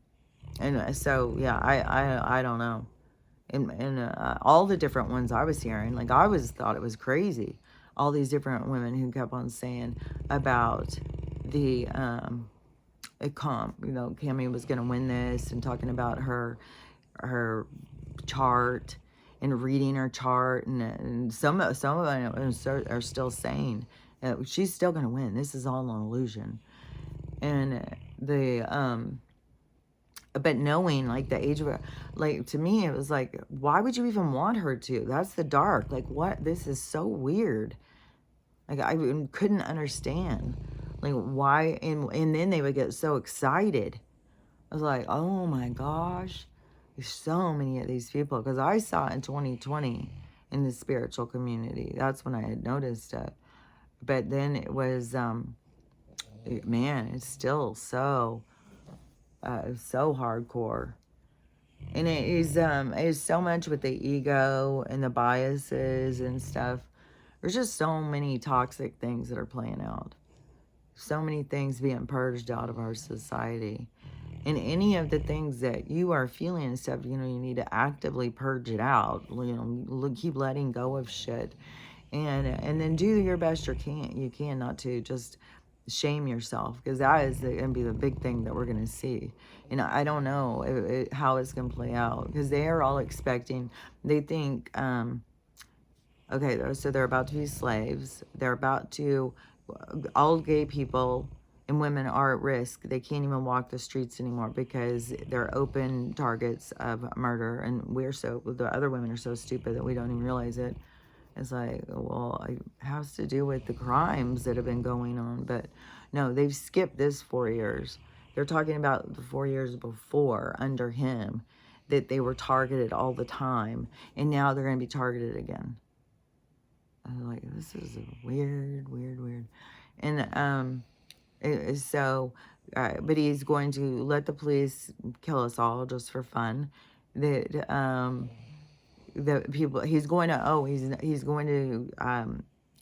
so, yeah, I don't know. And all the different ones I was hearing, like, I thought it was crazy. All these different women who kept on saying about the, you know, Cammy was going to win this, and talking about her chart, and reading her chart, and some of them are still saying she's still going to win. This is all an illusion. And but knowing, like, the age of, like, to me, it was like, why would you even want her to? That's the dark. Like, what? This is so weird. Like, I couldn't understand, like, why. And then they would get so excited. I was like, oh my gosh. There's so many of these people, because I saw it in 2020 in the spiritual community. That's when I had noticed it. But then it was, man, it's still so hardcore. And it is so much with the ego and the biases and stuff. There's just so many toxic things that are playing out. So many things being purged out of our society. And any of the things that you are feeling and stuff, you know, you need to actively purge it out. You know, keep letting go of shit, and then do your best you can not to just shame yourself, because that is going to be the big thing that we're going to see. And I don't know how it's going to play out, because they are all expecting. They think, okay, so they're about to be slaves. They're about to, all gay people and women are at risk. They can't even walk the streets anymore, because they're open targets of murder. And the other women are so stupid that we don't even realize it. It's like, well, it has to do with the crimes that have been going on. But no, they've skipped this 4 years. They're talking about the 4 years before, under him, that they were targeted all the time. And now they're going to be targeted again. I'm like, this is weird. And, but he's going to let the police kill us all just for fun. That the people he's going to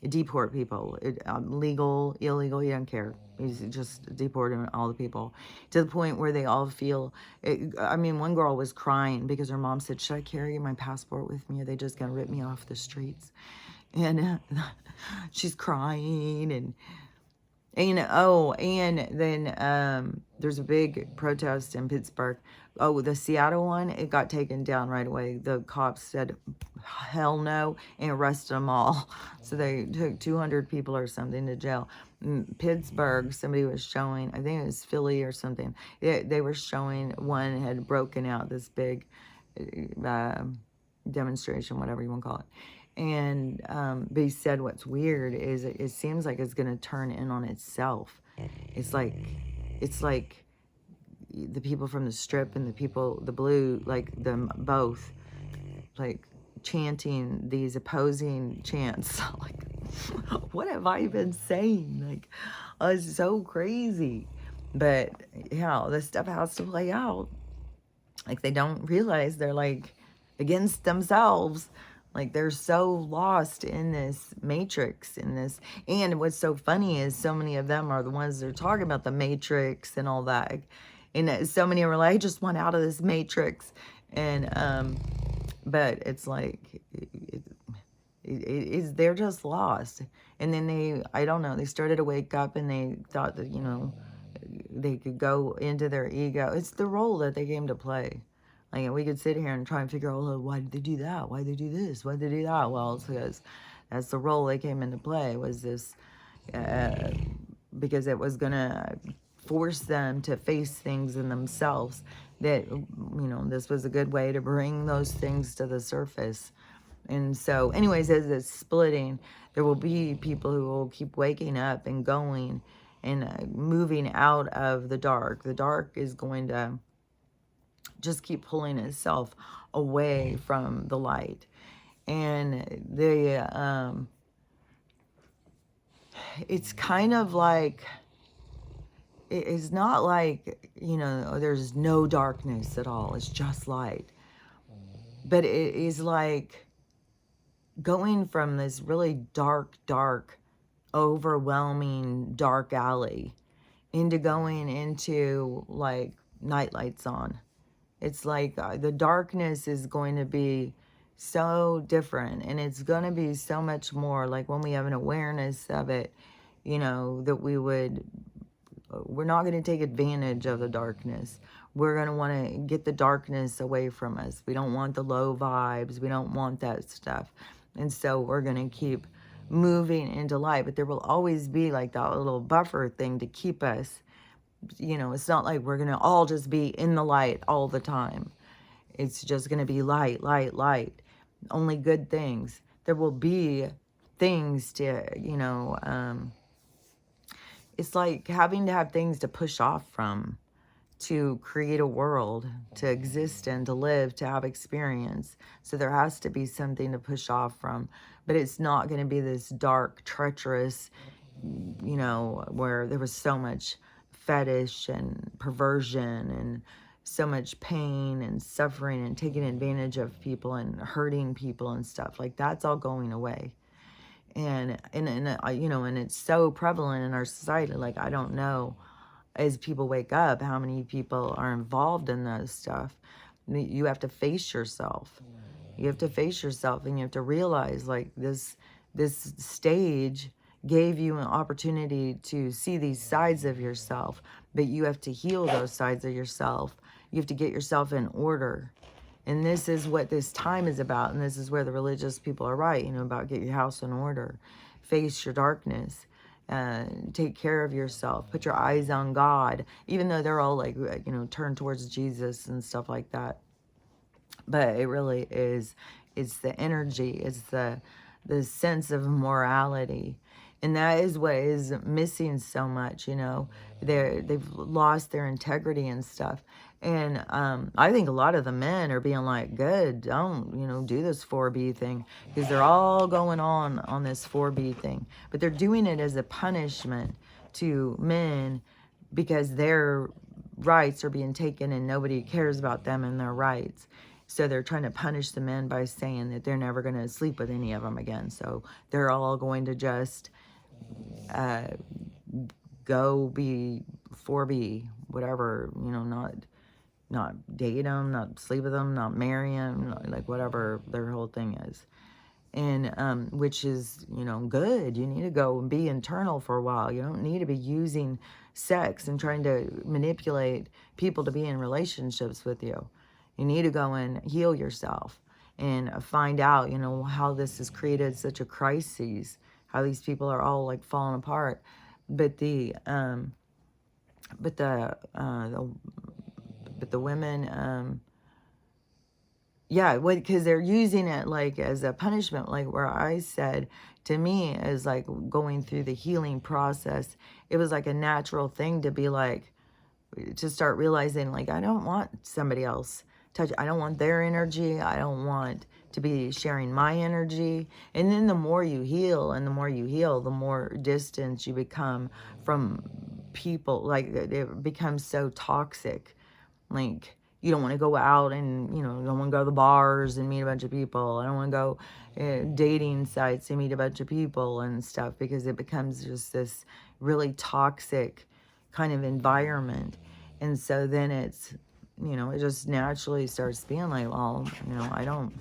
deport people, legal, illegal. He doesn't care. He's just deporting all the people, to the point where they all feel. I mean, one girl was crying because her mom said, "Should I carry my passport with me? Or are they just gonna rip me off the streets?" And she's crying, and And oh, and then there's a big protest in Pittsburgh. Oh, the Seattle one, it got taken down right away. The cops said, hell no, and arrested them all. So they took 200 people or something to jail. Pittsburgh, somebody was showing, I think it was Philly or something. They were showing one had broken out this big uh, demonstration, whatever you want to call it. And but he said what's weird is it seems like it's going to turn in on itself. It's like the people from the Strip and the people, the Blue, like them both, like chanting these opposing chants. Like, what have I been saying? Like, oh, it's so crazy. But yeah, this stuff has to play out. Like, they don't realize they're like against themselves. Like, they're so lost in this matrix, in this. And what's so funny is so many of them are the ones that are talking about the matrix and all that. And so many are like, I just want out of this matrix. And but it's like they're just lost. And then I don't know, they started to wake up and they thought that, they could go into their ego. It's the role that they came to play. Like, we could sit here and try and figure out, oh, why did they do that? Why did they do this? Why did they do that? Well, it's because that's the role they came into play, was this, because it was going to force them to face things in themselves that, this was a good way to bring those things to the surface. And so, anyways, as it's splitting, there will be people who will keep waking up and going and moving out of the dark. The dark is going to just keep pulling itself away from the light. And it's kind of like, it's not like, there's no darkness at all. It's just light. But it is like going from this really dark, overwhelming dark alley into going into like night lights on. It's like the darkness is going to be so different, and it's going to be so much more like when we have an awareness of it, that we're not going to take advantage of the darkness. We're going to want to get the darkness away from us. We don't want the low vibes. We don't want that stuff. And so we're going to keep moving into light, but there will always be like that little buffer thing to keep us. It's not like we're going to all just be in the light all the time. It's just going to be light, light, light. Only good things. There will be things to, it's like having to have things to push off from, to create a world, to exist in, to live, to have experience. So there has to be something to push off from. But it's not going to be this dark, treacherous, where there was so much fetish and perversion and so much pain and suffering and taking advantage of people and hurting people and stuff. Like, that's all going away. And it's so prevalent in our society. Like, I don't know, as people wake up, how many people are involved in that stuff. You have to face yourself. You have to face yourself, and you have to realize, like, this stage gave you an opportunity to see these sides of yourself, but you have to heal those sides of yourself. You have to get yourself in order. And this is what this time is about. And this is where the religious people are right, about get your house in order, face your darkness, take care of yourself, put your eyes on God, even though they're all like, turn towards Jesus and stuff like that. But it really is, it's the energy, it's the sense of morality. And that is what is missing so much, they've lost their integrity and stuff. And I think a lot of the men are being like, good, don't, do this 4B thing, because they're all going on this 4B thing. But they're doing it as a punishment to men because their rights are being taken and nobody cares about them and their rights. So they're trying to punish the men by saying that they're never going to sleep with any of them again. So they're all going to just go be 4B, whatever, not date them, not sleep with them, not marry them, like whatever their whole thing is. and which is, good. You need to go and be internal for a while. You don't need to be using sex and trying to manipulate people to be in relationships with you. You need to go and heal yourself and find out, how this has created such a crisis, how these people are all like falling apart. But the women, yeah, because they're using it like as a punishment, like where I said to me as like going through the healing process, it was like a natural thing to be like, to start realizing like, I don't want somebody else touch. I don't want their energy. I don't want to be sharing my energy. And then the more you heal and the more you heal, the more distance you become from people. Like it becomes so toxic. Like, you don't want to go out and, you don't want to go to the bars and meet a bunch of people. I don't want to go dating sites and meet a bunch of people and stuff, because it becomes just this really toxic kind of environment. And so then it's, it just naturally starts being like, well, I don't.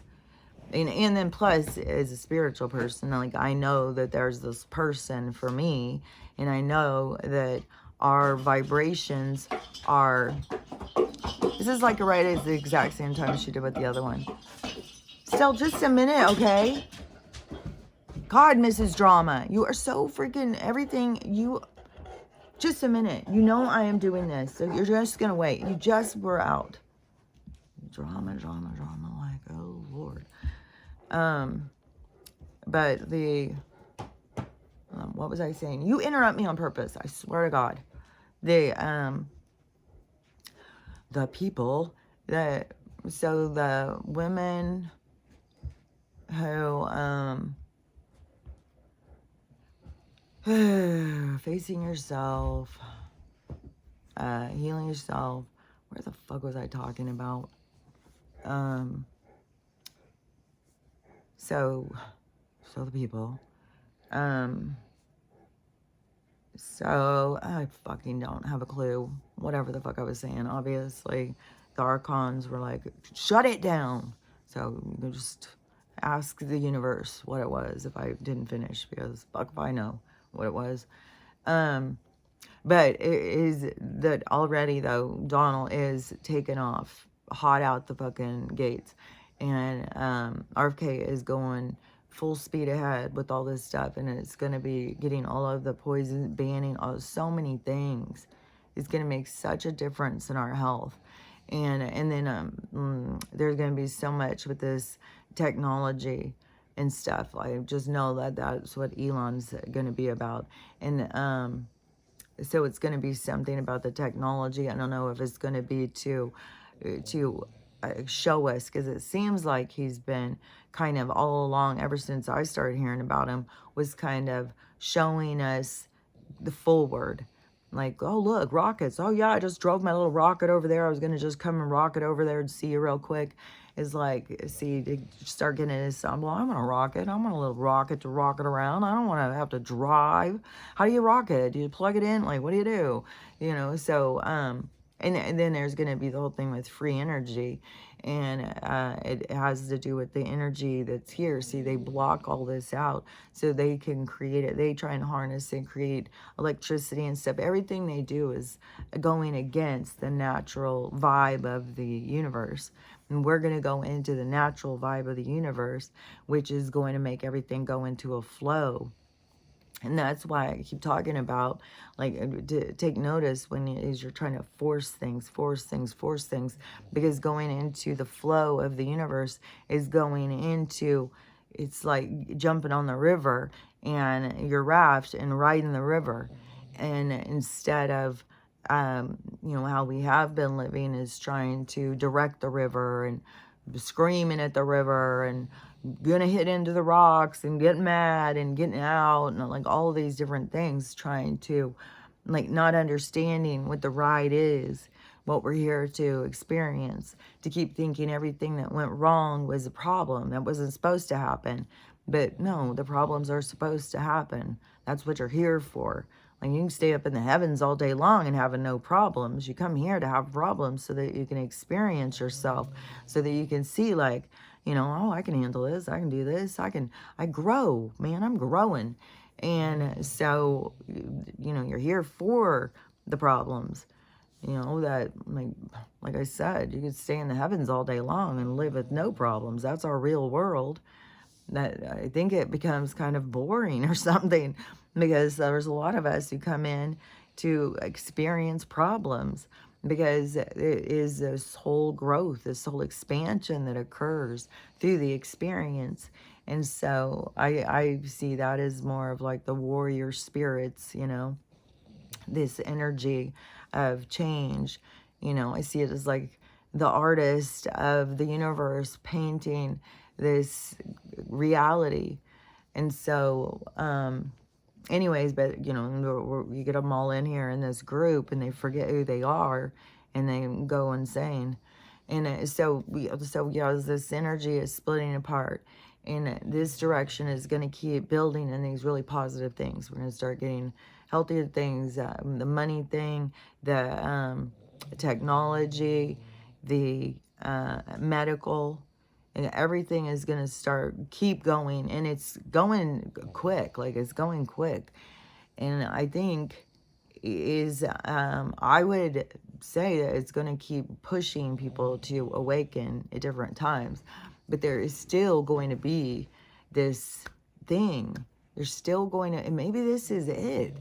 And then plus, as a spiritual person, like I know that there's this person for me, and I know that our vibrations are. This is like right at the exact same time she did with the other one. Still, just a minute, okay? God, Mrs. Drama, you are so freaking everything. Just a minute. I am doing this, so you're just gonna wait. You just were out. Drama, like, oh Lord. But what was I saying? You interrupt me on purpose. I swear to God. The people so the women who, facing yourself, healing yourself. Where the fuck was I talking about? So the people, so I fucking don't have a clue. Whatever the fuck I was saying, obviously the archons were like, shut it down. So you just ask the universe what it was if I didn't finish, because fuck if I know what it was. But it is that already though, Donald is taken off hot out the fucking gates, and RFK is going full speed ahead with all this stuff, and it's going to be getting all of the poison, banning so many things. It's going to make such a difference in our health. And then there's going to be so much with this technology and stuff. I just know that that's what Elon's going to be about. And so it's going to be something about the technology. I don't know if it's going to be to show us, because it seems like he's been kind of all along, ever since I started hearing about him, was kind of showing us the forward. Like, oh, look, rockets. Oh, yeah, I just drove my little rocket over there. I was going to just come and rocket over there and see you real quick. Is like, see, to start getting this, well, I'm going to rocket. I'm going to little rocket to rocket around. I don't want to have to drive. How do you rocket? Do you plug it in? Like, what do you do? So, and then there's going to be the whole thing with free energy. And it has to do with the energy that's here. See, they block all this out so they can create it. They try and harness and create electricity and stuff. Everything they do is going against the natural vibe of the universe. And we're going to go into the natural vibe of the universe, which is going to make everything go into a flow. And that's why I keep talking about, like, to take notice when you're trying to force things, because going into the flow of the universe is going into, it's like jumping on the river and your raft and riding the river. And instead of, how we have been living is trying to direct the river and screaming at the river and gonna hit into the rocks and getting mad and getting out and like all these different things, trying to like not understanding what the ride is, what we're here to experience, to keep thinking everything that went wrong was a problem that wasn't supposed to happen. But no, the problems are supposed to happen. That's what you're here for. Like, you can stay up in the heavens all day long and having no problems. You come here to have problems so that you can experience yourself, so that you can see, like, Oh, I can handle this. I can do this. I grow, man. I'm growing. And so, you're here for the problems. That, like I said, you could stay in the heavens all day long and live with no problems. That's our real world. That I think it becomes kind of boring or something, because there's a lot of us who come in to experience problems, because it is this whole growth, this whole expansion that occurs through the experience. And so I see that as more of like the warrior spirits, this energy of change. I see it as like the artist of the universe painting this reality. And so, anyways, but you get them all in here in this group, and they forget who they are, and they go insane. And as this energy is splitting apart, and this direction is going to keep building in these really positive things. We're going to start getting healthier things, the money thing, the technology, the medical, and everything is going to keep going, and it's going quick. Like, it's going quick. And I think I would say that it's going to keep pushing people to awaken at different times, but there is still going to be this thing. There's still going to, and maybe this is it.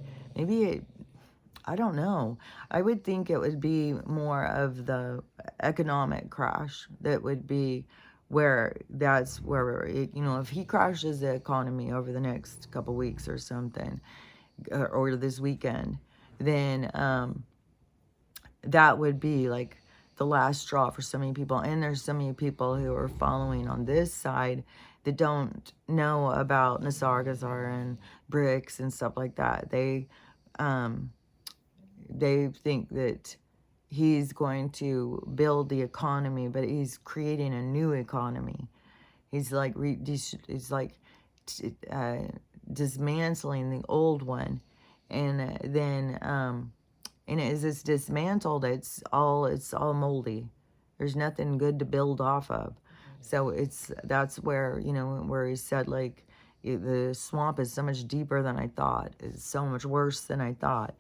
I don't know. I would think it would be more of the economic crash that would be that's where if he crashes the economy over the next couple weeks or something, or this weekend, then that would be like the last straw for so many people. And there's so many people who are following on this side that don't know about Nisargazar and BRICS and stuff like that. They think that he's going to build the economy, but he's creating a new economy. He's like dismantling the old one, and then and as it's dismantled, it's all moldy. There's nothing good to build off of. So that's where where he said, like, the swamp is so much deeper than I thought. It's so much worse than I thought.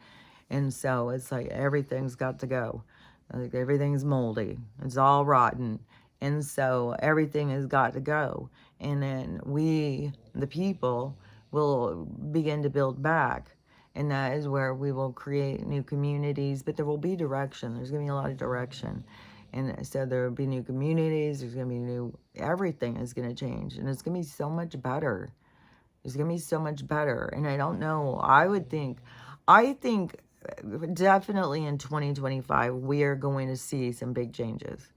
And so it's like everything's got to go. Like, everything's moldy. It's all rotten. And so everything has got to go. And then we, the people, will begin to build back. And that is where we will create new communities. But there will be direction. There's going to be a lot of direction. And so there will be new communities. There's going to be everything is going to change. And it's going to be so much better. It's going to be so much better. And I don't know. I think definitely in 2025, we are going to see some big changes.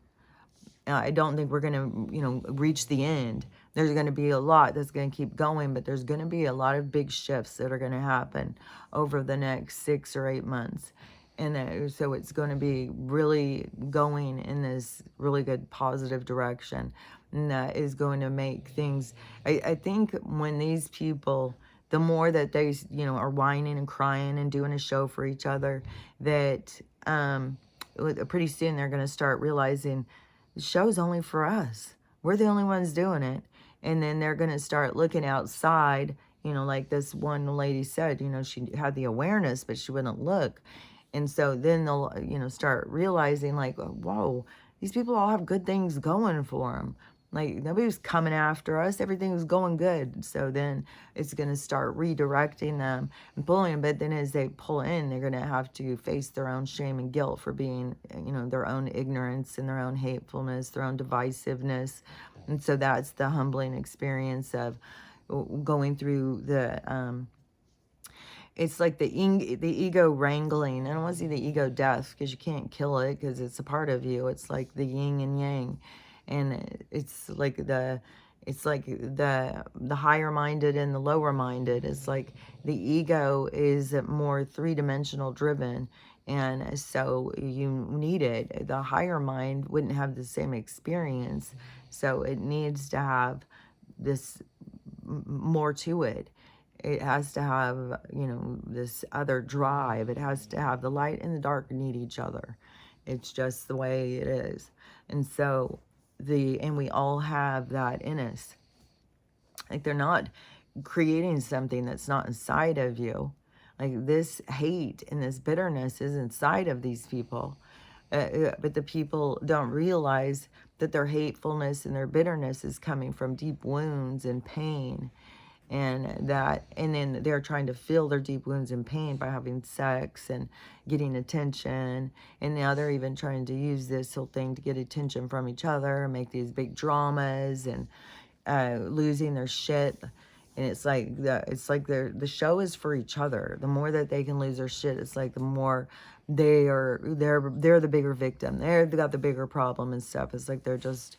I don't think we're going to, reach the end. There's going to be a lot that's going to keep going, but there's going to be a lot of big shifts that are going to happen over the next 6 or 8 months. And so it's going to be really going in this really good positive direction. And that is going to make things, I think when these people, the more that they, are whining and crying and doing a show for each other, that pretty soon they're going to start realizing the show's only for us. We're the only ones doing it. And then they're going to start looking outside, like this one lady said, she had the awareness, but she wouldn't look. And so then they'll, start realizing, like, whoa, these people all have good things going for them. Like, nobody was coming after us. Everything was going good. So then it's going to start redirecting them and pulling them. But then as they pull in, they're going to have to face their own shame and guilt for being, their own ignorance and their own hatefulness, their own divisiveness. And so that's the humbling experience of going through the... it's like the ego wrangling. I don't want to see the ego death, because you can't kill it, because it's a part of you. It's like the yin and yang. And it's like the higher minded and the lower minded. It's like the ego is more three-dimensional driven, and so you need it. The higher mind wouldn't have the same experience, so it needs to have this more to it. It has to have, this other drive. It has to have, the light and the dark need each other. It's just the way it is. And so and we all have that in us. Like, they're not creating something that's not inside of you. Like, this hate and this bitterness is inside of these people. But the people don't realize that their hatefulness and their bitterness is coming from deep wounds and pain. And then they're trying to fill their deep wounds and pain by having sex and getting attention. And now they're even trying to use this whole thing to get attention from each other and make these big dramas and losing their shit. And it's like the show is for each other. The more that they can lose their shit, it's like the more they're the bigger victim. They've got the bigger problem and stuff. It's like they're just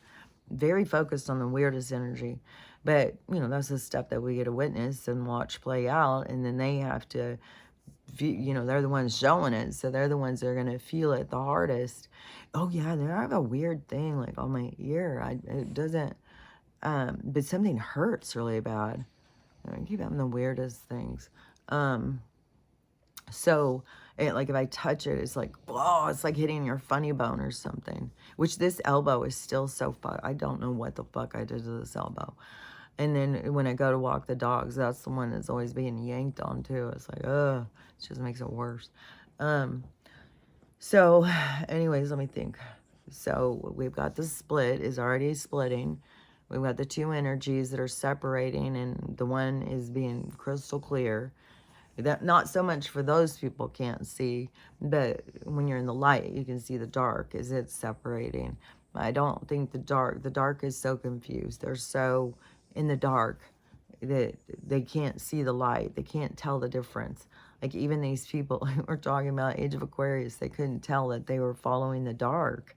very focused on the weirdest energy. But, that's the stuff that we get to witness and watch play out. And then they have to, they're the ones showing it. So they're the ones that are going to feel it the hardest. Oh, yeah, I have a weird thing, like, on my ear. It doesn't, but something hurts really bad. I keep having the weirdest things. So, like, if I touch it, it's like, whoa, it's like hitting your funny bone or something. Which this elbow is still so I don't know what the fuck I did to this elbow. And then when I go to walk the dogs, that's the one that's always being yanked on too. It's like, ugh, it just makes it worse. So, anyways, let me think. So, we've got the split is already splitting. We've got the two energies that are separating, and the one is being crystal clear. That not so much for those people can't see, but when you're in the light, you can see the dark as it's separating. I don't think the dark is so confused. They're so in the dark that they can't see the light. They can't tell the difference. Like, even these people we're talking about, Age of Aquarius, they couldn't tell that they were following the dark.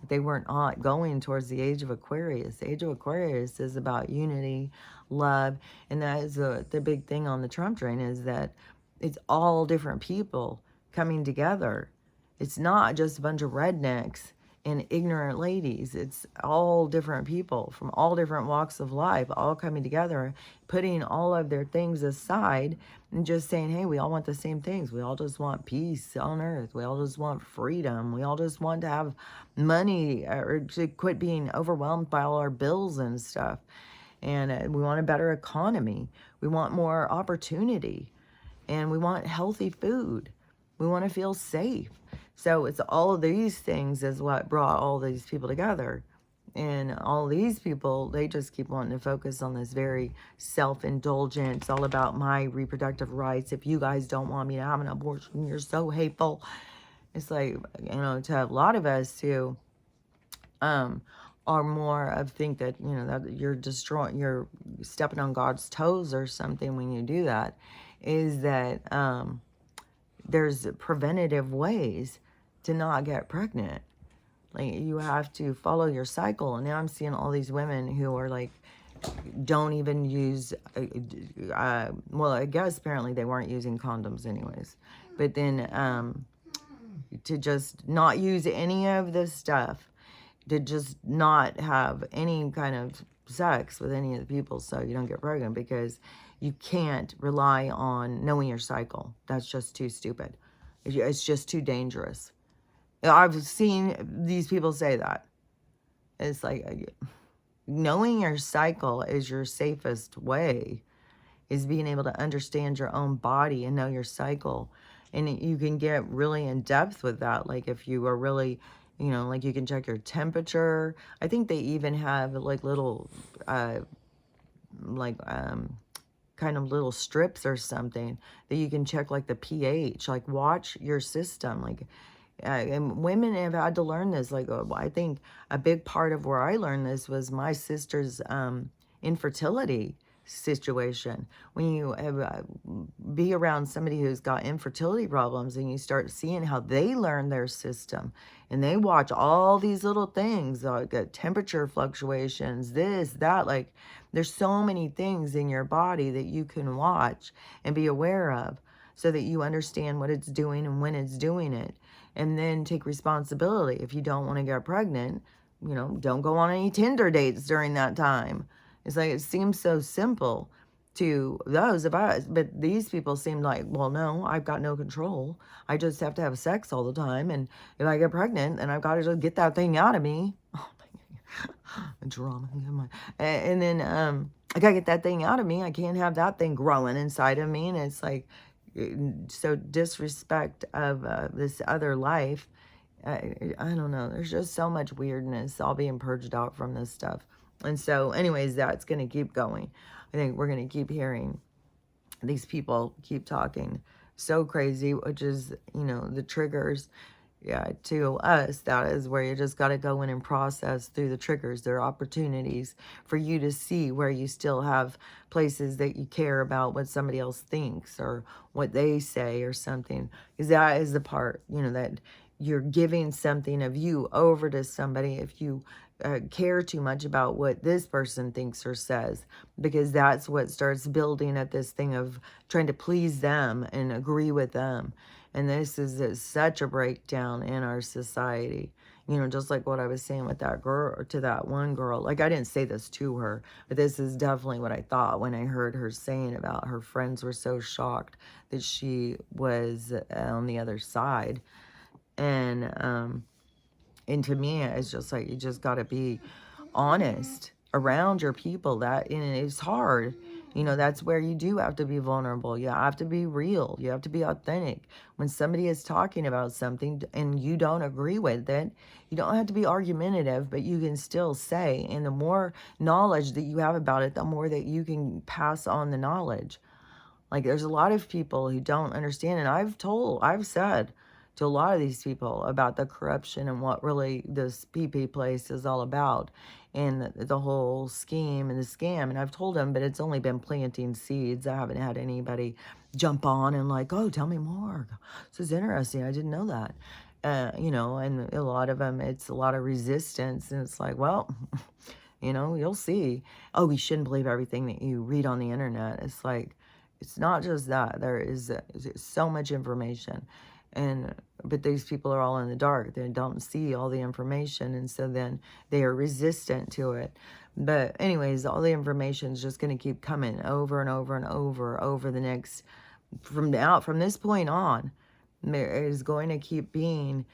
They weren't going towards the Age of Aquarius. The Age of Aquarius is about unity, love, and that is the big thing on the Trump train, is that it's all different people coming together. It's not just a bunch of rednecks and ignorant ladies. It's all different people from all different walks of life, all coming together, putting all of their things aside and just saying, hey, we all want the same things. We all just want peace on earth. We all just want freedom. We all just want to have money, or to quit being overwhelmed by all our bills and stuff. And we want a better economy. We want more opportunity. And we want healthy food. We want to feel safe. So it's all of these things is what brought all these people together. And all these people, they just keep wanting to focus on this very self-indulgent, it's all about my reproductive rights. If you guys don't want me to have an abortion, you're so hateful. It's like, to a lot of us who are more of think that, that you're stepping on God's toes or something when you do that, is that there's preventative ways to not get pregnant. Like, you have to follow your cycle. And now I'm seeing all these women who are like, don't even use, well, I guess apparently they weren't using condoms anyways. But then to just not use any of this stuff, to just not have any kind of sex with any of the people so you don't get pregnant, because you can't rely on knowing your cycle. That's just too stupid. It's just too dangerous. I've seen these people say that. It's like, knowing your cycle is your safest way, is being able to understand your own body and know your cycle. And you can get really in depth with that. Like, if you are really, like, you can check your temperature. I think they even have like little, kind of little strips or something that you can check, like the pH, like watch your system. Like, and women have had to learn this. Like, I think a big part of where I learned this was my sister's infertility situation. When you be around somebody who's got infertility problems, and you start seeing how they learn their system, and they watch all these little things, like temperature fluctuations, this, that, like, there's so many things in your body that you can watch and be aware of, so that you understand what it's doing and when it's doing it. And then take responsibility. If you don't want to get pregnant, don't go on any Tinder dates during that time. It's like, it seems so simple to those of us, but these people seem like, well, no, I've got no control. I just have to have sex all the time. And if I get pregnant, then I've got to just get that thing out of me. Oh my God. Drama. And then I gotta get that thing out of me. I can't have that thing growing inside of me. And it's like, so disrespect of this other life. I don't know. There's just so much weirdness all being purged out from this stuff. And so anyways, that's going to keep going. I think we're going to keep hearing these people keep talking so crazy, which is, you know, the triggers. Yeah, to us, that is where you just got to go in and process through the triggers. There are opportunities for you to see where you still have places that you care about what somebody else thinks or what they say or something. Because that is the part, you know, that you're giving something of you over to somebody if you care too much about what this person thinks or says, because that's what starts building at this thing of trying to please them and agree with them. And this is such a breakdown in our society. You know, just like what I was saying with that girl, to that one girl. Like, I didn't say this to her, but this is definitely what I thought when I heard her saying about her friends were so shocked that she was on the other side. And to me, it's just like, you just got to be honest around your people. That, and it's hard. You know, that's where you do have to be vulnerable. You have to be real. You have to be authentic. When somebody is talking about something and you don't agree with it, you don't have to be argumentative, but you can still say, and the more knowledge that you have about it, the more that you can pass on the knowledge. Like, there's a lot of people who don't understand, and I've said to a lot of these people about the corruption and what really this PP place is all about, and the whole scheme and the scam. And I've told them, but it's only been planting seeds. I haven't had anybody jump on and like, oh, tell me more. This is interesting. I didn't know that. You know, and a lot of them, it's a lot of resistance. And it's like, well, you know, you'll see. Oh, you shouldn't believe everything that you read on the internet. It's like, it's not just that. There is so much information. But these people are all in the dark. They don't see all the information, and so then they are resistant to it. But anyways, all the information is just going to keep coming over and over and over the next, from this point on, there is going to keep being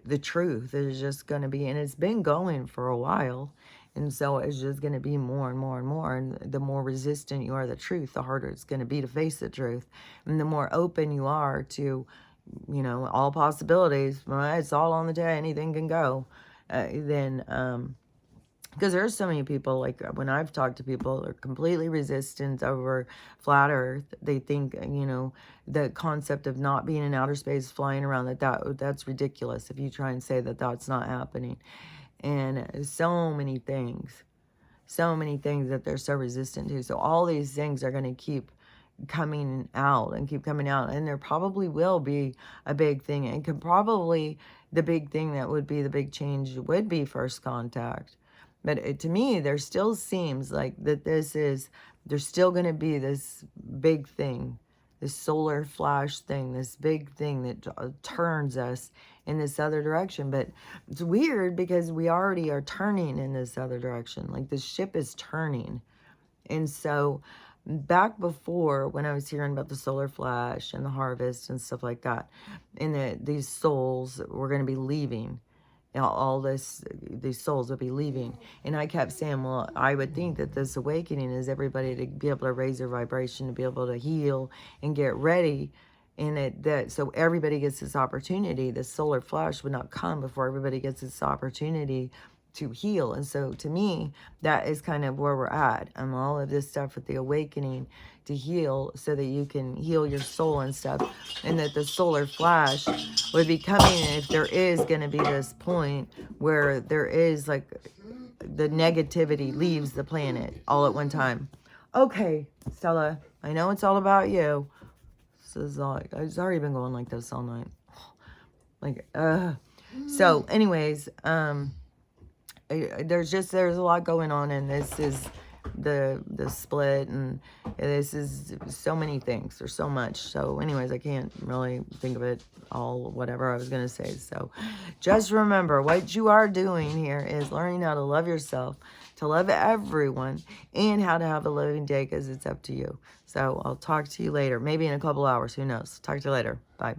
the truth. It is just going to be, and it's been going for a while. And so it's just going to be more and more and more. And the more resistant you are to the truth, the harder it's going to be to face the truth. And the more open you are to, you know, all possibilities, well, it's all on the day, anything can go, then, because there's so many people, like when I've talked to people, they're completely resistant over flat earth. They think, you know, the concept of not being in outer space, flying around, that's ridiculous if you try and say that that's not happening. And so many things that they're so resistant to. So all these things are going to keep coming out and keep coming out, and there probably will be a big thing. And could probably, the big thing that would be the big change would be first contact. But to me, there still seems like that there's still going to be this big thing, this solar flash thing, this big thing that turns us in this other direction. But it's weird because we already are turning in this other direction. Like, the ship is turning. And so back before, when I was hearing about the solar flash and the harvest and stuff like that, and these souls were going to be leaving, you know, these souls will be leaving. And I kept saying, well, I would think that this awakening is everybody to be able to raise their vibration, to be able to heal and get ready. And so everybody gets this opportunity. The solar flash would not come before everybody gets this opportunity to heal. And so to me, that is kind of where we're at. And all of this stuff with the awakening to heal, so that you can heal your soul and stuff. And that the solar flash would be coming if there is going to be this point where there is, like, the negativity leaves the planet all at one time. Okay, Stella, I know it's all about you. This is like, it's already been going like this all night. Like, so anyways, there's a lot going on, and this is the split, and this is so many things. There's so much. So anyways, I can't really think of it all, whatever I was going to say. So just remember, what you are doing here is learning how to love yourself, to love everyone, and how to have a living day, because it's up to you. So I'll talk to you later, maybe in a couple hours. Who knows? Talk to you later. Bye.